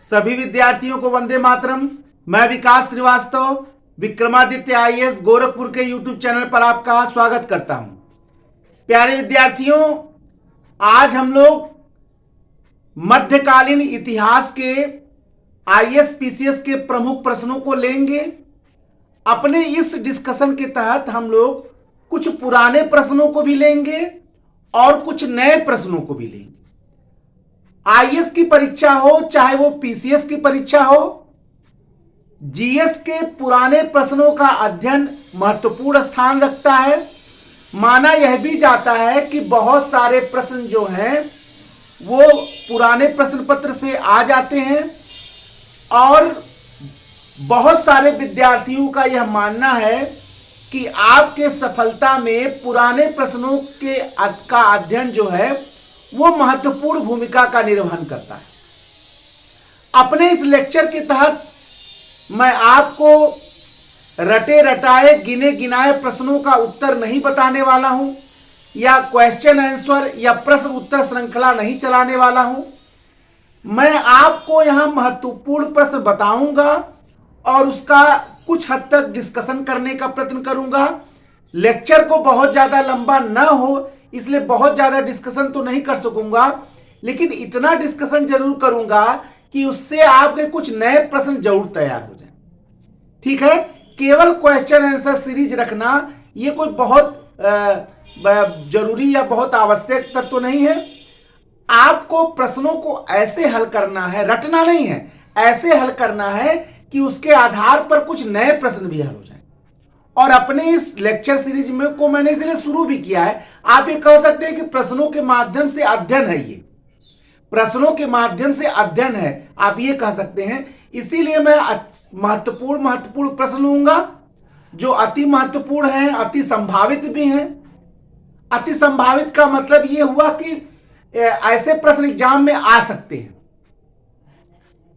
सभी विद्यार्थियों को वंदे मातरम। मैं विकास श्रीवास्तव विक्रमादित्य आईएएस गोरखपुर के यूट्यूब चैनल पर आपका स्वागत करता हूं। प्यारे विद्यार्थियों, आज हम लोग मध्यकालीन इतिहास के आईएएस पीसीएस के प्रमुख प्रश्नों को लेंगे। अपने इस डिस्कशन के तहत हम लोग कुछ पुराने प्रश्नों को भी लेंगे और कुछ नए प्रश्नों को भी लेंगे। आईएएस की परीक्षा हो चाहे वो पीसीएस की परीक्षा हो, जीएस के पुराने प्रश्नों का अध्ययन महत्वपूर्ण स्थान रखता है। माना यह भी जाता है कि बहुत सारे प्रश्न जो हैं वो पुराने प्रश्न पत्र से आ जाते हैं और बहुत सारे विद्यार्थियों का यह मानना है कि आपके सफलता में पुराने प्रश्नों का अध्ययन जो है वो महत्वपूर्ण भूमिका का निर्वहन करता है। अपने इस लेक्चर के तहत मैं आपको रटे रटाए गिने गिनाए प्रश्नों का उत्तर नहीं बताने वाला हूं या क्वेश्चन आंसर या प्रश्न उत्तर श्रृंखला नहीं चलाने वाला हूं। मैं आपको यहां महत्वपूर्ण प्रश्न बताऊंगा और उसका कुछ हद तक डिस्कशन करने का प्रयत्न करूंगा। लेक्चर को बहुत ज्यादा लंबा ना हो इसलिए बहुत ज्यादा डिस्कशन तो नहीं कर सकूंगा, लेकिन इतना डिस्कशन जरूर करूंगा कि उससे आपके कुछ नए प्रश्न जरूर तैयार हो जाए। ठीक है, केवल क्वेश्चन आंसर सीरीज रखना यह कोई बहुत जरूरी या बहुत आवश्यक तत्व तो नहीं है। आपको प्रश्नों को ऐसे हल करना है, रटना नहीं है, ऐसे हल करना है कि उसके आधार पर कुछ नए प्रश्न भी हल हो जाए। और अपने इस लेक्चर सीरीज में को मैंने इसलिए शुरू भी किया है, आप ये कह सकते हैं कि प्रश्नों के माध्यम से अध्ययन है, ये प्रश्नों के माध्यम से अध्ययन है, आप ये कह सकते हैं। इसीलिए मैं महत्वपूर्ण प्रश्न लूंगा जो अति महत्वपूर्ण हैं, अति संभावित भी हैं। अति संभावित का मतलब ये हुआ कि ऐसे प्रश्न एग्जाम में आ सकते हैं,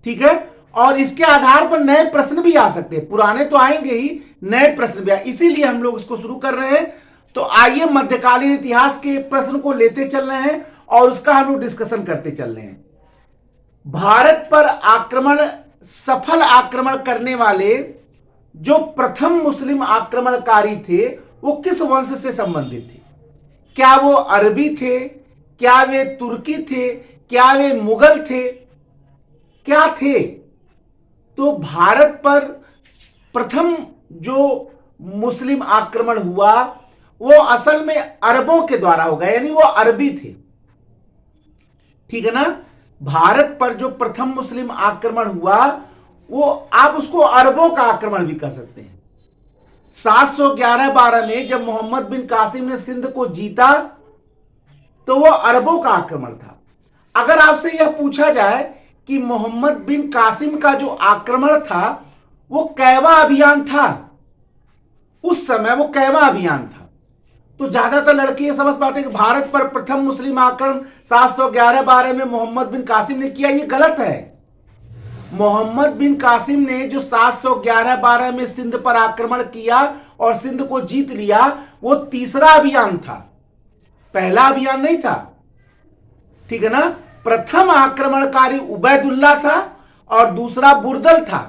ठीक है, और इसके आधार पर नए प्रश्न भी आ सकते हैं। पुराने तो आएंगे ही, नए प्रश्न भी आए, इसीलिए हम लोग इसको शुरू कर रहे हैं। तो आइए मध्यकालीन इतिहास के प्रश्न को लेते चल रहे हैं और उसका हम लोग डिस्कशन करते चल रहे हैं। भारत पर सफल आक्रमण करने वाले जो प्रथम मुस्लिम आक्रमणकारी थे वो किस वंश से संबंधित थे? क्या वो अरबी थे? क्या वे तुर्की थे? क्या वे मुगल थे? क्या थे? तो भारत पर प्रथम जो मुस्लिम आक्रमण हुआ वो असल में अरबों के द्वारा होगा, यानी वो अरबी थे। ठीक है ना? भारत पर जो प्रथम मुस्लिम आक्रमण हुआ वो आप उसको अरबों का आक्रमण भी कह सकते हैं। 711-12 में जब मोहम्मद बिन कासिम ने सिंध को जीता तो वो अरबों का आक्रमण था। अगर आपसे यह पूछा जाए कि मोहम्मद बिन कासिम का जो आक्रमण था वो कैवा अभियान था, उस समय वो कैवा अभियान था, तो ज्यादातर लड़के ये समझ पाते हैं कि भारत पर प्रथम मुस्लिम आक्रमण 711-12 में मोहम्मद बिन कासिम ने किया। ये गलत है। मोहम्मद बिन कासिम ने जो 711-12 में सिंध पर आक्रमण किया और सिंध को जीत लिया वो तीसरा अभियान था, पहला अभियान नहीं था। ठीक है ना? प्रथम आक्रमणकारी उबैदुल्ला था और दूसरा बुरदल था।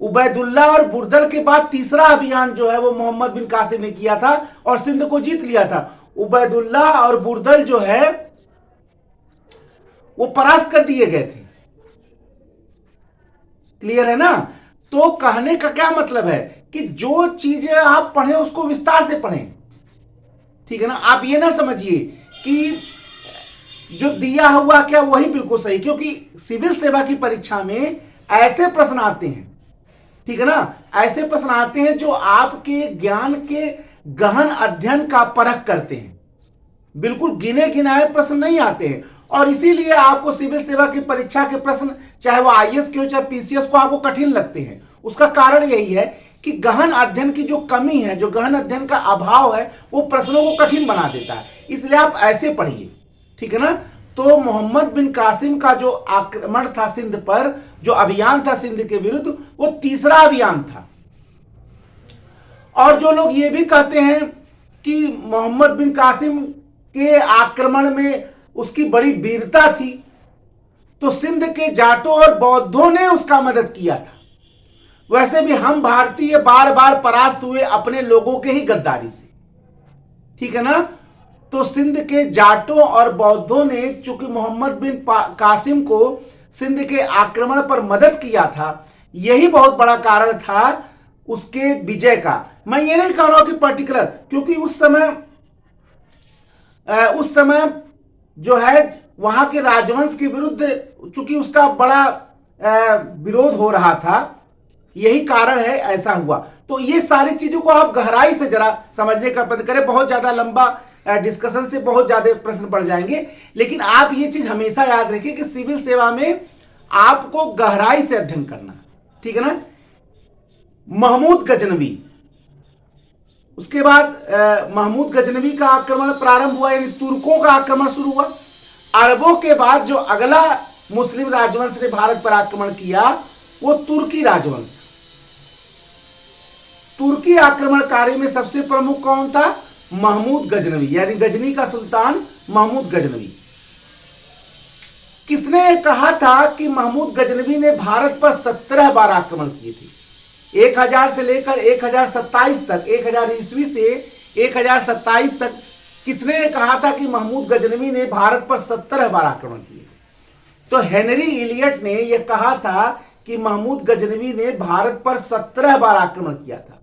उबैदुल्ला और बुरदल के बाद तीसरा अभियान जो है वो मोहम्मद बिन कासिम ने किया था और सिंध को जीत लिया था। उबैदुल्ला और बुरदल जो है वो परास्त कर दिए गए थे। क्लियर है ना? तो कहने का क्या मतलब है कि जो चीजें आप पढ़ें उसको विस्तार से पढ़ें। ठीक है ना? आप ये ना समझिए कि जो दिया हुआ क्या वही बिल्कुल सही, क्योंकि सिविल सेवा की परीक्षा में ऐसे प्रश्न आते हैं, ठीक है ना, ऐसे प्रश्न आते हैं जो आपके ज्ञान के गहन अध्ययन का परख करते हैं। बिल्कुल गिने गिनाए प्रश्न नहीं आते हैं और इसीलिए आपको सिविल सेवा की परीक्षा के प्रश्न चाहे वो आईएएस के हो चाहे पीसीएस को आपको कठिन लगते हैं। उसका कारण यही है कि गहन अध्ययन की जो कमी है, जो गहन अध्ययन का अभाव है, वो प्रश्नों को कठिन बना देता है। इसलिए आप ऐसे पढ़िए। ठीक है ना? तो मोहम्मद बिन कासिम का जो आक्रमण था सिंध पर, जो अभियान था सिंध के विरुद्ध, वो तीसरा अभियान था। और जो लोग ये भी कहते हैं कि मोहम्मद बिन कासिम के आक्रमण में उसकी बड़ी वीरता थी, तो सिंध के जाटों और बौद्धों ने उसका मदद किया था। वैसे भी हम भारतीय बार बार परास्त हुए अपने लोगों के ही गद्दारी से, ठीक है ना। तो सिंध के जाटों और बौद्धों ने चूंकि मोहम्मद बिन कासिम को सिंध के आक्रमण पर मदद किया था, यही बहुत बड़ा कारण था उसके विजय का। मैं ये नहीं कह रहा हूं कि पर्टिकुलर, क्योंकि उस समय जो है वहां के राजवंश के विरुद्ध चूंकि उसका बड़ा विरोध हो रहा था, यही कारण है ऐसा हुआ। तो ये सारी चीजों को आप गहराई से जरा समझने का प्रयत्न करें। बहुत ज्यादा लंबा डिस्कशन से बहुत ज्यादा प्रश्न बढ़ जाएंगे, लेकिन आप ये चीज हमेशा याद रखिए कि सिविल सेवा में आपको गहराई से अध्ययन करना, ठीक है ना। महमूद गजनवी, उसके बाद महमूद गजनवी का आक्रमण प्रारंभ हुआ, यानी तुर्कों का आक्रमण शुरू हुआ। अरबों के बाद जो अगला मुस्लिम राजवंश ने भारत पर आक्रमण किया वो तुर्की राजवंश। तुर्की आक्रमणकारी में सबसे प्रमुख कौन था? महमूद गजनवी, यानी गजनी का सुल्तान महमूद गजनवी। किसने कहा था कि महमूद गजनवी ने भारत पर 17 बार आक्रमण किए थे? 1000 से लेकर 1027 तक, 1000 ईस्वी से 1027 तक किसने कहा था कि महमूद गजनवी ने भारत पर 17 बार आक्रमण किए? तो हेनरी इलियट ने यह कहा था कि महमूद गजनवी ने भारत पर 17 बार आक्रमण किया था,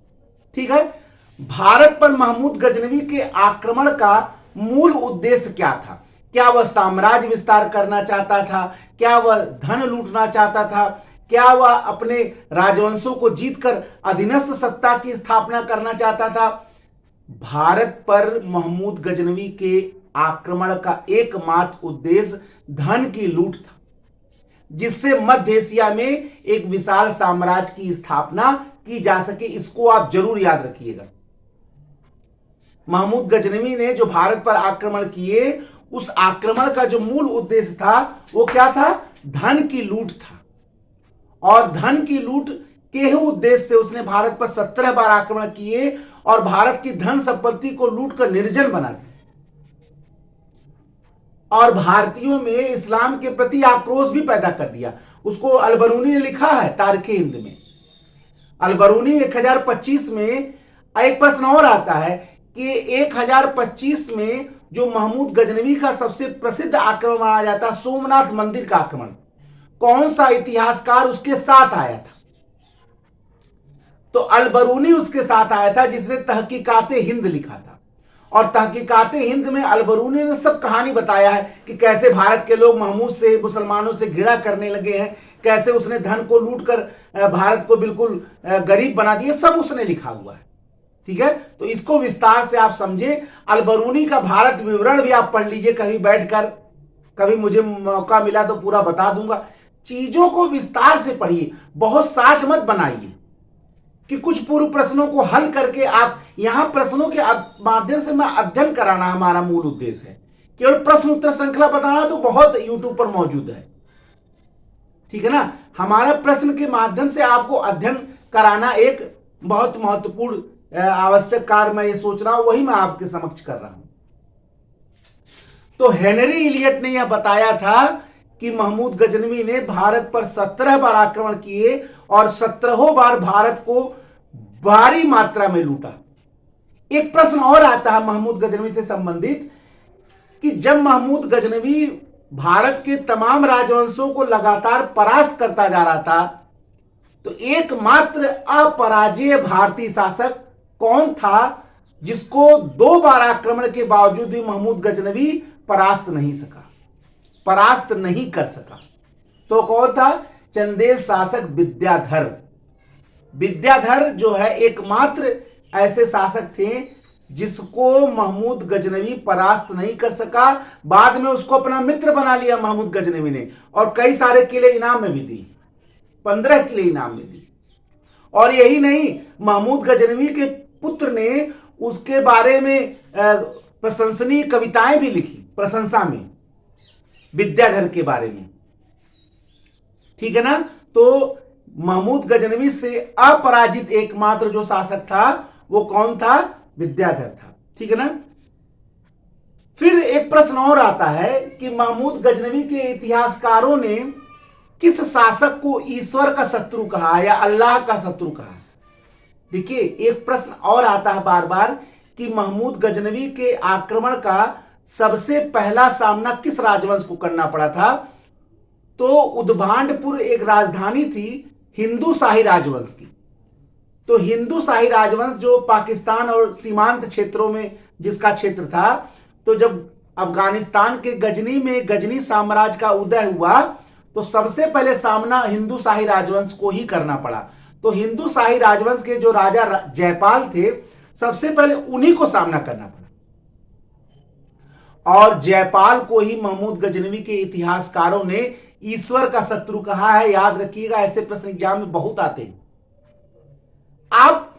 ठीक है। भारत पर महमूद गजनवी के आक्रमण का मूल उद्देश्य क्या था? क्या वह साम्राज्य विस्तार करना चाहता था? क्या वह धन लूटना चाहता था? क्या वह अपने राजवंशों को जीतकर अधीनस्थ सत्ता की स्थापना करना चाहता था? भारत पर महमूद गजनवी के आक्रमण का एकमात्र उद्देश्य धन की लूट था, जिससे मध्य एशिया में एक विशाल साम्राज्य की स्थापना की जा सके। इसको आप जरूर याद रखिएगा। महमूद गजनवी ने जो भारत पर आक्रमण किए, उस आक्रमण का जो मूल उद्देश्य था वो क्या था? धन की लूट था। और धन की लूट के ही उद्देश्य से उसने भारत पर 17 बार आक्रमण किए और भारत की धन संपत्ति को लूट कर निर्जन बना दिया और भारतीयों में इस्लाम के प्रति आक्रोश भी पैदा कर दिया। उसको अलबरूनी ने लिखा है तारीख हिंद में। अलबरूनी 1025 में एक प्रश्न और आता है कि 1025 में जो महमूद गजनवी का सबसे प्रसिद्ध आक्रमण माना जाता है, सोमनाथ मंदिर का आक्रमण, कौन सा इतिहासकार उसके साथ आया था? तो अलबरूनी उसके साथ आया था, जिसने तहकीकाते हिंद लिखा था। और तहकीकाते हिंद में अलबरूनी ने सब कहानी बताया है कि कैसे भारत के लोग महमूद से, मुसलमानों से घृणा करने लगे हैं, कैसे उसने धन को लूटकर भारत को बिल्कुल गरीब बना दिया, सब उसने लिखा हुआ है, ठीक है। तो इसको विस्तार से आप समझे। अलबरूनी का भारत विवरण भी आप पढ़ लीजिए कभी बैठकर, कभी मुझे मौका मिला तो पूरा बता दूंगा। चीजों को विस्तार से पढ़िए, बहुत साठ मत बनाइए कि कुछ पूर्व प्रश्नों को हल करके आप यहां प्रश्नों के माध्यम से मैं अध्ययन कराना हमारा मूल उद्देश्य है। केवल प्रश्न उत्तर श्रृंखला बताना तो बहुत यूट्यूब पर मौजूद है, ठीक है ना। हमारा प्रश्न के माध्यम से आपको अध्ययन कराना एक बहुत महत्वपूर्ण आवश्यक कार्य मैं ये सोच रहा हूं, वही मैं आपके समक्ष कर रहा हूं। तो हेनरी इलियट ने यह बताया था कि महमूद गजनवी ने भारत पर 17 बार आक्रमण किए और 17 बार भारत को भारी मात्रा में लूटा। एक प्रश्न और आता है महमूद गजनवी से संबंधित कि जब महमूद गजनवी भारत के तमाम राजवंशों को लगातार परास्त करता जा रहा था, तो एकमात्र अपराजेय भारतीय शासक कौन था जिसको 2 बार आक्रमण के बावजूद भी महमूद गजनवी परास्त नहीं कर सका? तो कौन था? चंदेल शासक विद्याधर। विद्याधर जो है एकमात्र ऐसे शासक थे जिसको महमूद गजनवी परास्त नहीं कर सका। बाद में उसको अपना मित्र बना लिया महमूद गजनवी ने, और कई सारे किले इनाम में भी दी, 15 किले इनाम में दी। और यही नहीं, महमूद गजनवी के पुत्र ने उसके बारे में प्रशंसनीय कविताएं भी लिखी, प्रशंसा में, विद्याधर के बारे में, ठीक है ना। तो महमूद गजनवी से अपराजित एकमात्र जो शासक था वो कौन था? विद्याधर था, ठीक है ना। फिर एक प्रश्न और आता है कि महमूद गजनवी के इतिहासकारों ने किस शासक को ईश्वर का शत्रु कहा या अल्लाह का शत्रु कहा। देखिए, एक प्रश्न और आता है बार बार कि महमूद गजनवी के आक्रमण का सबसे पहला सामना किस राजवंश को करना पड़ा था। तो उद्भांडपुर एक राजधानी थी हिंदू शाही राजवंश की। तो हिंदू शाही राजवंश जो पाकिस्तान और सीमांत क्षेत्रों में जिसका क्षेत्र था, तो जब अफगानिस्तान के गजनी में गजनी साम्राज्य का उदय हुआ तो सबसे पहले सामना हिंदू शाही राजवंश को ही करना पड़ा। तो हिंदू शाही राजवंश के जो राजा जयपाल थे, सबसे पहले उन्हीं को सामना करना पड़ा और जयपाल को ही महमूद गजनवी के इतिहासकारों ने ईश्वर का शत्रु कहा है। याद रखिएगा, ऐसे प्रश्न एग्जाम में बहुत आते हैं। आप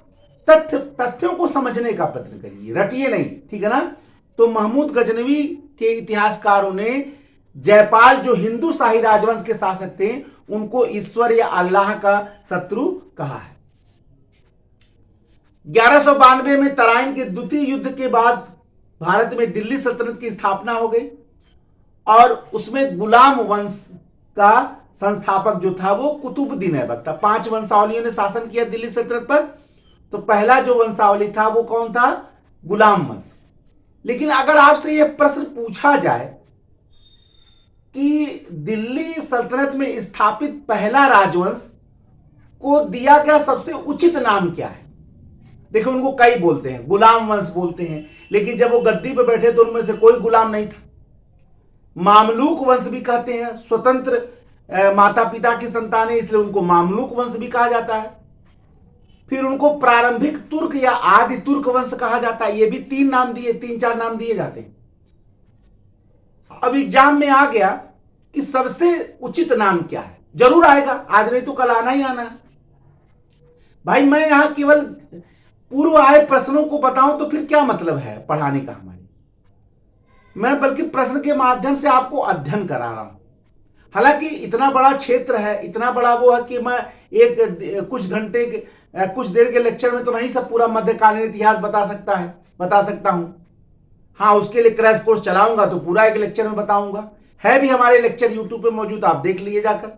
तथ्यों को समझने का प्रयत्न करिए, रटिए नहीं, ठीक है ना। तो महमूद गजनवी के इतिहासकारों ने जयपाल जो हिंदू शाही राजवंश के शासक थे उनको ईश्वर या अल्लाह का शत्रु कहा है। 1192 में तराइन के द्वितीय युद्ध के बाद भारत में दिल्ली सल्तनत की स्थापना हो गई और उसमें गुलाम वंश का संस्थापक जो था वो कुतुबुद्दीन ऐबक था। 5 वंशावलियों ने शासन किया दिल्ली सल्तनत पर। तो पहला जो वंशावली था वो कौन था? गुलाम वंश। लेकिन अगर आपसे यह प्रश्न पूछा जाए कि दिल्ली सल्तनत में स्थापित पहला राजवंश को दिया गया सबसे उचित नाम क्या है? देखो, उनको कई बोलते हैं, गुलाम वंश बोलते हैं, लेकिन जब वो गद्दी पर बैठे तो उनमें से कोई गुलाम नहीं था। मामलूक वंश भी कहते हैं, स्वतंत्र माता पिता की संतान है, इसलिए उनको मामलूक वंश भी कहा जाता है। फिर उनको प्रारंभिक तुर्क या आदि तुर्क वंश कहा जाता है। ये भी 3-4 नाम दिए जाते हैं। अब एग्जाम में आ गया कि सबसे उचित नाम क्या है। जरूर आएगा, आज नहीं तो कल आना ही आना है। भाई, मैं यहां केवल पूर्व आए प्रश्नों को बताऊं तो फिर क्या मतलब है पढ़ाने का हमारे। मैं बल्कि प्रश्न के माध्यम से आपको अध्ययन करा रहा हूं। हालांकि इतना बड़ा क्षेत्र है, इतना बड़ा वो है कि मैं कुछ देर के लेक्चर में तो नहीं सब पूरा मध्यकालीन इतिहास बता सकता हूं। हाँ, उसके लिए क्रैश कोर्स चलाऊंगा तो पूरा एक लेक्चर में बताऊंगा। है भी हमारे लेक्चर यूट्यूब पे मौजूद, आप देख लीजिए जाकर।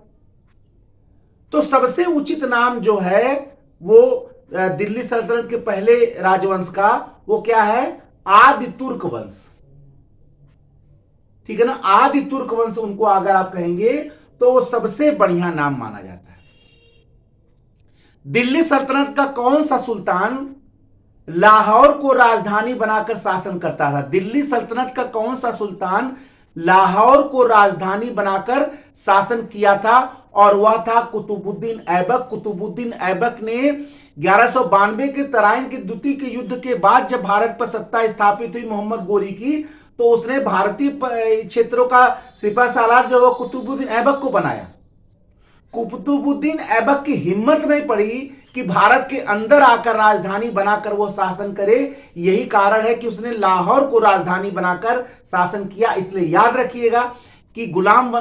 तो सबसे उचित नाम जो है वो दिल्ली सल्तनत के पहले राजवंश का वो क्या है? आदि तुर्क वंश, ठीक है ना। आदि तुर्क वंश उनको अगर आप कहेंगे तो वो सबसे बढ़िया नाम माना जाता है। दिल्ली सल्तनत का कौन सा सुल्तान लाहौर को राजधानी बनाकर शासन करता था? दिल्ली सल्तनत का कौन सा सुल्तान लाहौर को राजधानी बनाकर शासन किया था? और वह था कुतुबुद्दीन ऐबक। कुतुबुद्दीन ऐबक ने 1192 के तराइन के द्वितीय के युद्ध के बाद जब भारत पर सत्ता स्थापित हुई मोहम्मद गोरी की, तो उसने भारतीय क्षेत्रों का सिपह सालार जो वो कुतुबुद्दीन ऐबक को बनाया। कुतुबुद्दीन ऐबक की हिम्मत नहीं पड़ी कि भारत के अंदर आकर राजधानी बनाकर वो शासन करे। यही कारण है कि उसने लाहौर को राजधानी बनाकर शासन किया। इसलिए याद रखिएगा कि गुलाम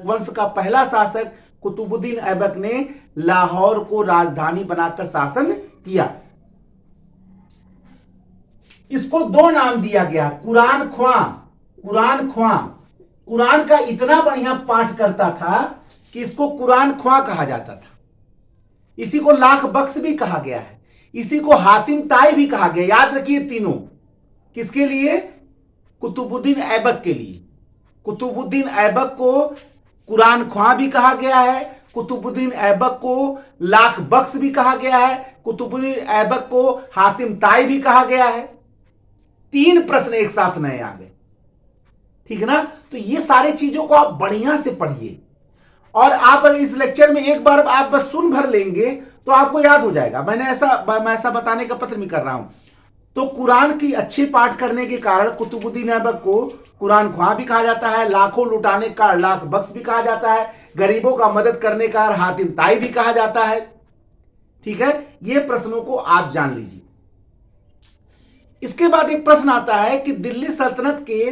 वंश का पहला शासक कुतुबुद्दीन ऐबक ने लाहौर को राजधानी बनाकर शासन किया। इसको 2 नाम दिया गया, कुरान ख्वां। कुरान का इतना बढ़िया पाठ करता था कि इसको कुरान ख्वां कहा जाता था। इसी को लाख बख्श भी कहा गया है, इसी को हातिम ताई भी कहा गया। याद रखिए तीनों किसके लिए? कुतुबुद्दीन ऐबक के लिए। कुतुबुद्दीन ऐबक को कुरान ख्वां भी कहा गया है, कुतुबुद्दीन ऐबक को लाख बख्श भी कहा गया है, कुतुबुद्दीन ऐबक को हातिम ताई भी कहा गया है। 3 प्रश्न एक साथ नए आ गए, ठीक है ना। तो ये सारी चीजों को आप बढ़िया से पढ़िए और आप इस लेक्चर में एक बार आप बस सुन भर लेंगे तो आपको याद हो जाएगा। मैं ऐसा बताने का प्रयत्न भी कर रहा हूं। तो कुरान की अच्छे पाठ करने के कारण कुतुबुद्दीन ऐबक को कुरान ख्वां भी कहा जाता है, लाखों लुटाने का लाख बख्श भी कहा जाता है, गरीबों का मदद करने का हातिम ताई भी कहा जाता है, ठीक है। ये प्रश्नों को आप जान लीजिए। इसके बाद एक प्रश्न आता है कि दिल्ली सल्तनत के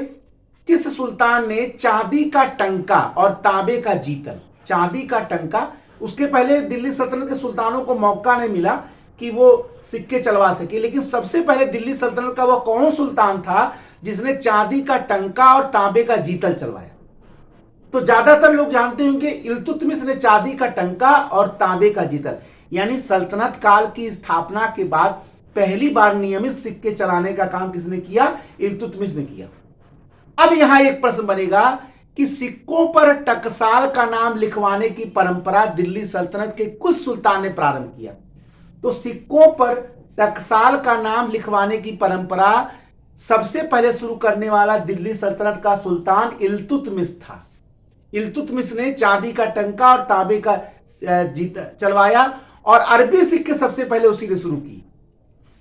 किस सुल्तान ने चांदी का टंका और तांबे का जीतल? चांदी का टंका, उसके पहले दिल्ली सल्तनत के सुल्तानों को मौका नहीं मिला कि वो सिक्के चलवा सके, लेकिन सबसे पहले दिल्ली सल्तनत का वो कौन सुल्तान था जिसने चांदी का टंका और तांबे का जीतल चलवाया। तो ज्यादातर लोग जानते होंगे इल्तुतमिश ने चांदी का टंका और तांबे का जीतल, यानी सल्तनत काल की स्थापना के बाद पहली बार नियमित सिक्के चलाने का काम किसने किया? इल्तुतमिश ने किया। अब यहां एक प्रश्न बनेगा कि सिक्कों पर टकसाल का नाम लिखवाने की परंपरा दिल्ली सल्तनत के कुछ सुल्तान ने प्रारंभ किया। तो सिक्कों पर टकसाल का नाम लिखवाने की परंपरा सबसे पहले शुरू करने वाला दिल्ली सल्तनत का सुल्तान इल्तुतमिश था। इल्तुतमिश ने चांदी का टंका और तांबे का जीत चलवाया और अरबी सिक्के सबसे पहले उसी ने शुरू की।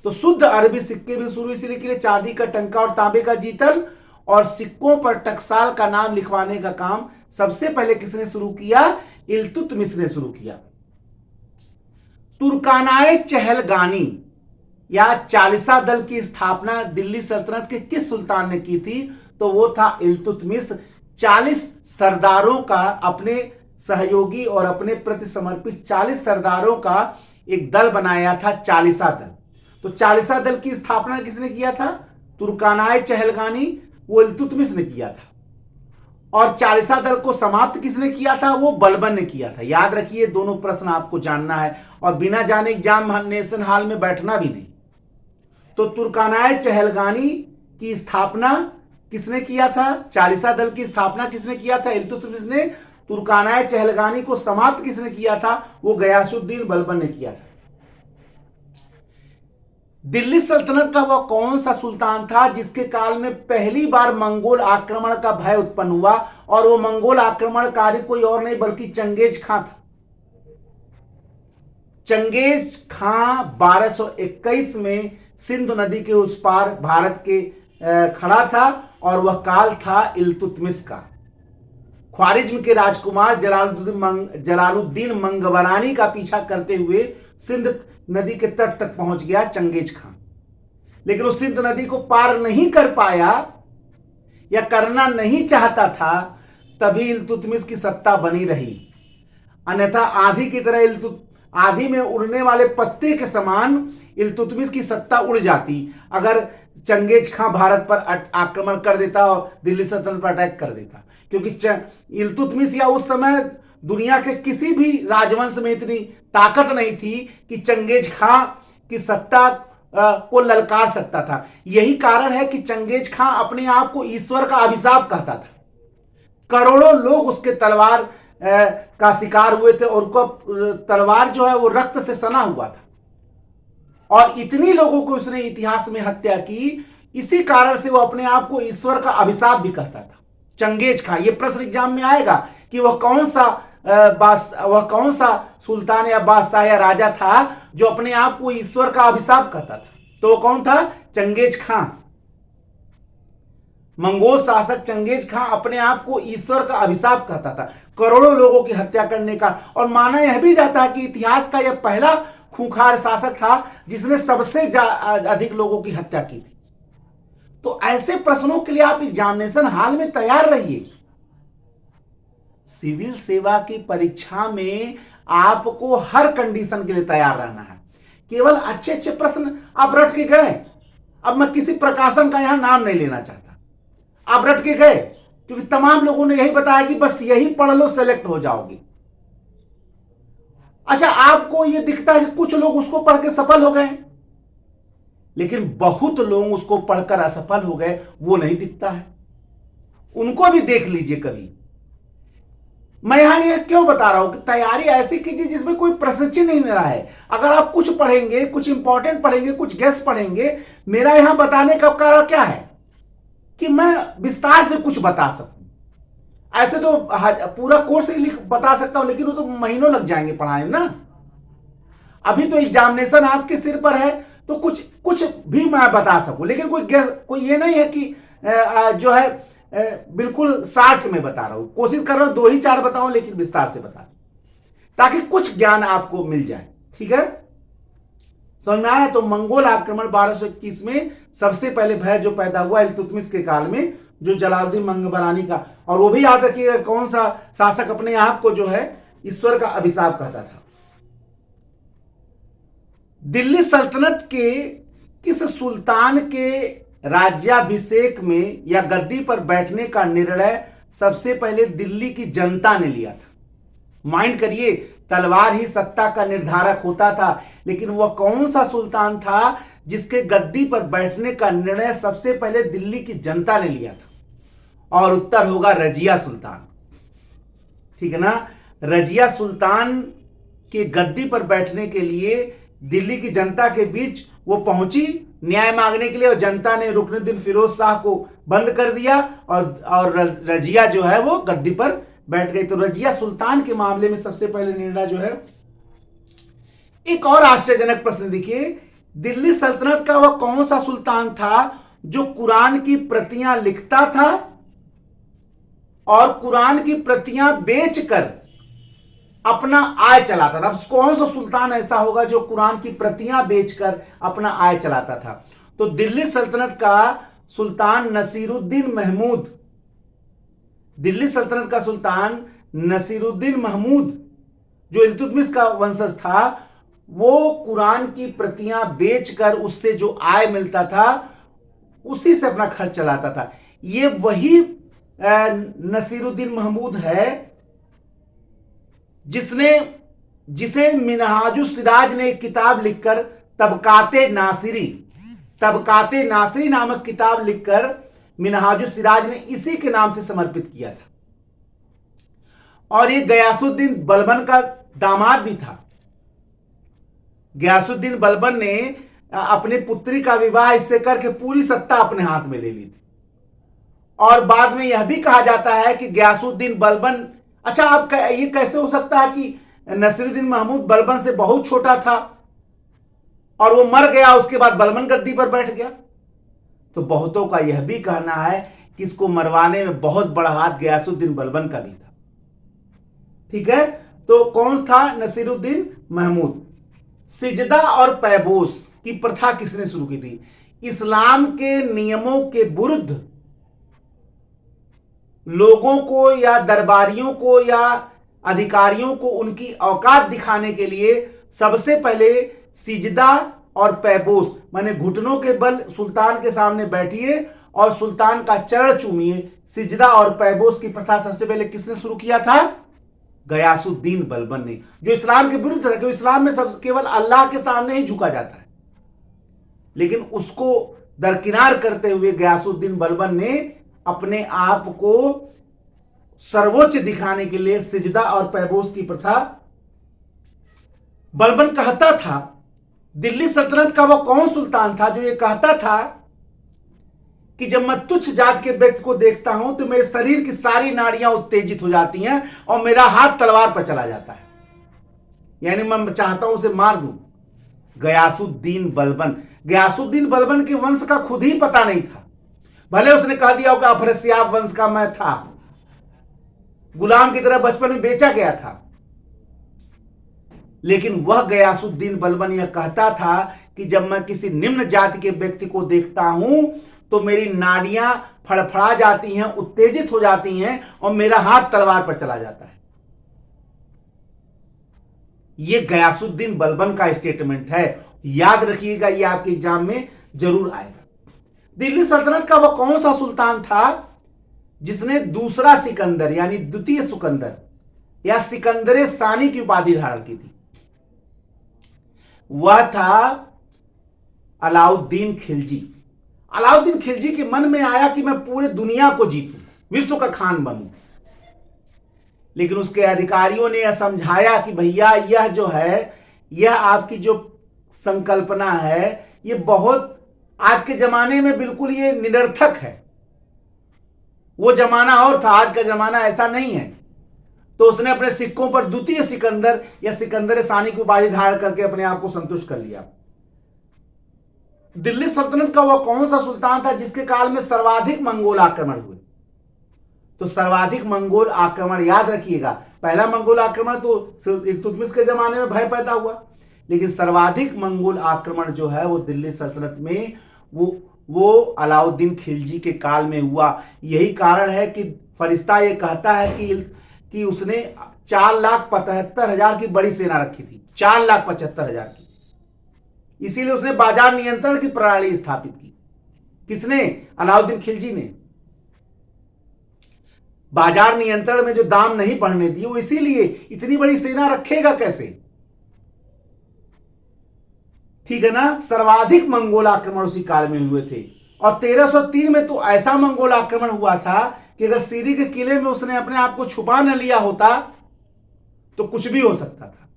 तो शुद्ध अरबी सिक्के भी शुरू इसीलिए किए, चांदी का टंका और तांबे का जीतल, और सिक्कों पर टकसाल का नाम लिखवाने का काम सबसे पहले किसने शुरू किया? इल्तुतमिश ने शुरू किया। तुर्कानाए चहलगानी या चालीसा दल की स्थापना दिल्ली सल्तनत के किस सुल्तान ने की थी? तो वो था इल्तुतमिश। 40 सरदारों का, अपने सहयोगी और अपने प्रति समर्पित 40 सरदारों का एक दल बनाया था, चालीसा दल। तो चालीसा दल की स्थापना किसने किया था? तुर्कानाए चहलगानी, वो इल्तुतमिश ने किया था। और चालीसा दल को समाप्त किसने किया था? वो बलबन ने किया था। याद रखिए, दोनों प्रश्न आपको जानना है और बिना जाने एग्जामिनेशन हॉल में बैठना भी नहीं। तो तुर्कानाए चहलगानी की स्थापना किसने किया था? चालीसा दल की स्थापना किसने किया था? इल्तुतमिश ने। तुर्कानाए चहलगानी को समाप्त किसने किया था? वो गयासुद्दीन बलबन ने किया था। दिल्ली सल्तनत का वह कौन सा सुल्तान था जिसके काल में पहली बार मंगोल आक्रमण का भय उत्पन्न हुआ? और वो मंगोल आक्रमणकारी कोई और नहीं बल्कि चंगेज खां था। चंगेज खां 1221 में सिंधु नदी के उस पार भारत के खड़ा था और वह काल था इल्तुतमिश का। ख्वारिज्म के राजकुमार जलालुद्दीन मंगवरानी का पीछा करते हुए सिंध नदी के तट तक पहुंच गया चंगेज खां, लेकिन उस सिंध नदी को पार नहीं कर पाया या करना नहीं चाहता था, तभी इल्तुतमिश की सत्ता बनी रही। अन्यथा आंधी की तरह आंधी में उड़ने वाले पत्ते के समान इल्तुतमिश की सत्ता उड़ जाती अगर चंगेज खां भारत पर आक्रमण कर देता और दिल्ली सल्तनत पर अटैक कर देता। क्योंकि इल्तुतमिश या उस समय दुनिया के किसी भी राजवंश में इतनी ताकत नहीं थी कि चंगेज खां की सत्ता को ललकार सकता था। यही कारण है कि चंगेज खां अपने आप को ईश्वर का अभिशाप कहता था। करोड़ों लोग उसके तलवार का शिकार हुए थे और उनका तलवार जो है वो रक्त से सना हुआ था, और इतनी लोगों को उसने इतिहास में हत्या की। इसी कारण से वो अपने आप को ईश्वर का अभिशाप भी कहता था चंगेज खां। ये प्रश्न एग्जाम में आएगा कि वह कौन सा सुल्तान या बादशाह या राजा था जो अपने आप को ईश्वर का अभिशाप कहता था? तो वो कौन था? चंगेज खां। मंगोल शासक चंगेज खां अपने आप को ईश्वर का अभिशाप कहता था, करोड़ों लोगों की हत्या करने का। और माना यह भी जाता है कि इतिहास का यह पहला खूंखार शासक था जिसने सबसे अधिक लोगों की हत्या की थी। तो ऐसे प्रश्नों के लिए आप एग्जामिनेशन हॉल में तैयार रहिए। सिविल सेवा की परीक्षा में आपको हर कंडीशन के लिए तैयार रहना है। केवल अच्छे अच्छे प्रश्न आप रट के गए, अब मैं किसी प्रकाशन का यहां नाम नहीं लेना चाहता, आप रट के गए, क्योंकि तमाम लोगों ने यही बताया कि बस यही पढ़ लो सेलेक्ट हो जाओगे। अच्छा, आपको यह दिखता है कि कुछ लोग उसको पढ़ के सफल हो गए, लेकिन बहुत लोग उसको पढ़कर असफल हो गए, वो नहीं दिखता है। उनको भी देख लीजिए कभी। मैं यहां ये क्यों बता रहा हूं कि तैयारी ऐसी कीजिए जिसमें कोई प्रश्न चिन्ह नहीं मिला है। अगर आप कुछ पढ़ेंगे, कुछ इंपॉर्टेंट पढ़ेंगे, कुछ गेस पढ़ेंगे, मेरा यहां बताने का कारण क्या है कि मैं विस्तार से कुछ बता सकूं। ऐसे तो पूरा कोर्स ही बता सकता हूं, लेकिन वो तो महीनों लग जाएंगे पढ़ाने ना। अभी तो एग्जामिनेशन आपके सिर पर है, तो कुछ भी मैं बता सकूं, लेकिन कोई ये नहीं है कि जो है बिल्कुल शार्ट में बता रहा हूं। कोशिश कर रहा हूं 2 ही 4 बताऊं, लेकिन विस्तार से बता, ताकि कुछ ज्ञान आपको मिल जाए। ठीक है, समझ में आ रहा है? तो मंगोल आक्रमण 1221 में सबसे पहले भय जो पैदा हुआ इल्तुतमिश के काल में, जो जलालुद्दीन मंगवरानी का, और वो भी याद रखिएगा कौन सा शासक अपने आप को जो है ईश्वर का अभिशाप कहता था। दिल्ली सल्तनत के किस सुल्तान के राज्याभिषेक में या गद्दी पर बैठने का निर्णय सबसे पहले दिल्ली की जनता ने लिया था। माइंड करिए, तलवार ही सत्ता का निर्धारक होता था, लेकिन वह कौन सा सुल्तान था जिसके गद्दी पर बैठने का निर्णय सबसे पहले दिल्ली की जनता ने लिया था? और उत्तर होगा रजिया सुल्तान। ठीक है ना। रजिया सुल्तान के गद्दी पर बैठने के लिए दिल्ली की जनता के बीच वो पहुंची न्याय मांगने के लिए, और जनता ने रुकनुद्दीन फिरोज शाह को बंद कर दिया और रजिया जो है वो गद्दी पर बैठ गई। तो रजिया सुल्तान के मामले में सबसे पहले निर्णय जो है। एक और आश्चर्यजनक प्रश्न देखिए, दिल्ली सल्तनत का वह कौन सा सुल्तान था जो कुरान की प्रतियां लिखता था और कुरान की प्रतियां बेचकर अपना आय चलाता था? कौन सा सुल्तान ऐसा होगा जो कुरान की प्रतियां बेचकर अपना आय चलाता था? तो दिल्ली सल्तनत का सुल्तान नसीरुद्दीन महमूद, दिल्ली सल्तनत का सुल्तान नसीरुद्दीन महमूद जो इल्तुतमिश का वंशज था, वो कुरान की प्रतियां बेचकर उससे जो आय मिलता था उसी से अपना खर्च चलाता था। ये वही नसीरुद्दीन महमूद है जिसे मिनहाजुस सिराज ने एक किताब लिखकर तबकाते नासिरी नामक किताब लिखकर मिनहाजुस सिराज ने इसी के नाम से समर्पित किया था। और ये गयासुद्दीन बलबन का दामाद भी था। गयासुद्दीन बलबन ने अपनी पुत्री का विवाह इससे करके पूरी सत्ता अपने हाथ में ले ली थी। और बाद में यह भी कहा जाता है कि गयासुद्दीन बलबन, अच्छा आप ये कैसे हो सकता है कि नसीरुद्दीन महमूद बलबन से बहुत छोटा था और वो मर गया, उसके बाद बलबन गद्दी पर बैठ गया? तो बहुतों का यह भी कहना है कि इसको मरवाने में बहुत बड़ा हाथ गयासुद्दीन बलबन का भी था। ठीक है, तो कौन था नसीरुद्दीन महमूद? सिजदा और पैबोस की प्रथा किसने शुरू की थी? इस्लाम के नियमों के विरुद्ध लोगों को या दरबारियों को या अधिकारियों को उनकी औकात दिखाने के लिए सबसे पहले सिजदा और पैबोस, माने घुटनों के बल सुल्तान के सामने बैठिए और सुल्तान का चरण चूमिए, सिजदा और पैबोस की प्रथा सबसे पहले किसने शुरू किया था? गयासुद्दीन बलबन ने, जो इस्लाम के विरुद्ध है। क्योंकि इस्लाम में सब केवल अल्लाह के सामने ही झुका जाता है, लेकिन उसको दरकिनार करते हुए गयासुद्दीन बलबन ने अपने आप को सर्वोच्च दिखाने के लिए सिजदा और पैबोस की प्रथा। बलबन कहता था, दिल्ली सल्तनत का वो कौन सुल्तान था जो ये कहता था कि जब मैं तुच्छ जात के व्यक्ति को देखता हूं तो मेरे शरीर की सारी नाड़ियां उत्तेजित हो जाती हैं और मेरा हाथ तलवार पर चला जाता है, यानी मैं चाहता हूं उसे मार दूं? गयासुद्दीन बलबन, गयासुद्दीन बलबन के वंश का खुद ही पता नहीं था। भले उसने कह दिया हो कि अफरसियाब वंश का मैं था, गुलाम की तरह बचपन में बेचा गया था, लेकिन वह गयासुद्दीन बलबन यह कहता था कि जब मैं किसी निम्न जाति के व्यक्ति को देखता हूं तो मेरी नाड़ियां फड़फड़ा जाती हैं, उत्तेजित हो जाती हैं और मेरा हाथ तलवार पर चला जाता है। यह गयासुद्दीन बलबन का स्टेटमेंट है, याद रखिएगा, यह आपके एग्जाम में जरूर आएगा। दिल्ली सल्तनत का वह कौन सा सुल्तान था जिसने दूसरा सिकंदर यानी द्वितीय सिकंदर या सिकंदर सानी की उपाधि धारण की थी? वह था अलाउद्दीन खिलजी। अलाउद्दीन खिलजी के मन में आया कि मैं पूरे दुनिया को जीतूं, विश्व का खान बनूं, लेकिन उसके अधिकारियों ने यह समझाया कि भैया यह जो है, यह आपकी जो संकल्पना है, यह बहुत आज के जमाने में बिल्कुल ये निरर्थक है। वो जमाना और था, आज का जमाना ऐसा नहीं है। तो उसने अपने सिक्कों पर द्वितीय सिकंदर या सिकंदर सानी की उपाधि धारण करके अपने आप को संतुष्ट कर लिया। दिल्ली सल्तनत का वह कौन सा सुल्तान था जिसके काल में सर्वाधिक मंगोल आक्रमण हुए? तो सर्वाधिक मंगोल आक्रमण याद रखिएगा, पहला मंगोल आक्रमण तो इल्तुतमिश के जमाने में भय पैदा हुआ, लेकिन सर्वाधिक मंगोल आक्रमण जो है वो दिल्ली सल्तनत में वो अलाउद्दीन खिलजी के काल में हुआ। यही कारण है कि फरिश्ता ये कहता है कि उसने 4,75,000 की बड़ी सेना रखी थी, 4,75,000 की, इसीलिए उसने बाजार नियंत्रण की प्रणाली स्थापित की। किसने? अलाउद्दीन खिलजी ने। बाजार नियंत्रण में जो दाम नहीं बढ़ने दिए, वो इसीलिए इतनी बड़ी सेना रखेगा कैसे? ठीक है ना। सर्वाधिक मंगोल आक्रमण उसी काल में हुए थे, और 1303 में तो ऐसा मंगोल आक्रमण हुआ था कि अगर सीरी के किले में उसने अपने आप को छुपा न लिया होता तो कुछ भी हो सकता था।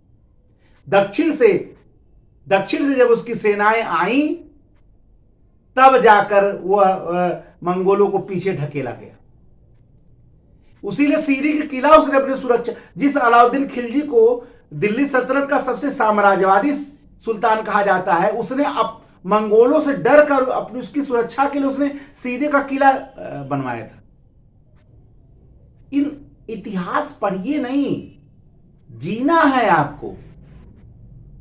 दक्षिण से जब उसकी सेनाएं आई, तब जाकर वह मंगोलों को पीछे ढकेला गया। उसीलिए सीरी के किला उसने अपनी सुरक्षा, जिस अलाउद्दीन खिलजी को दिल्ली सल्तनत का सबसे साम्राज्यवादी सुल्तान कहा जाता है, उसने अब मंगोलों से डर कर अपनी उसकी सुरक्षा के लिए उसने सीरी का किला बनवाया था। इन इतिहास पढ़िए नहीं, जीना है आपको,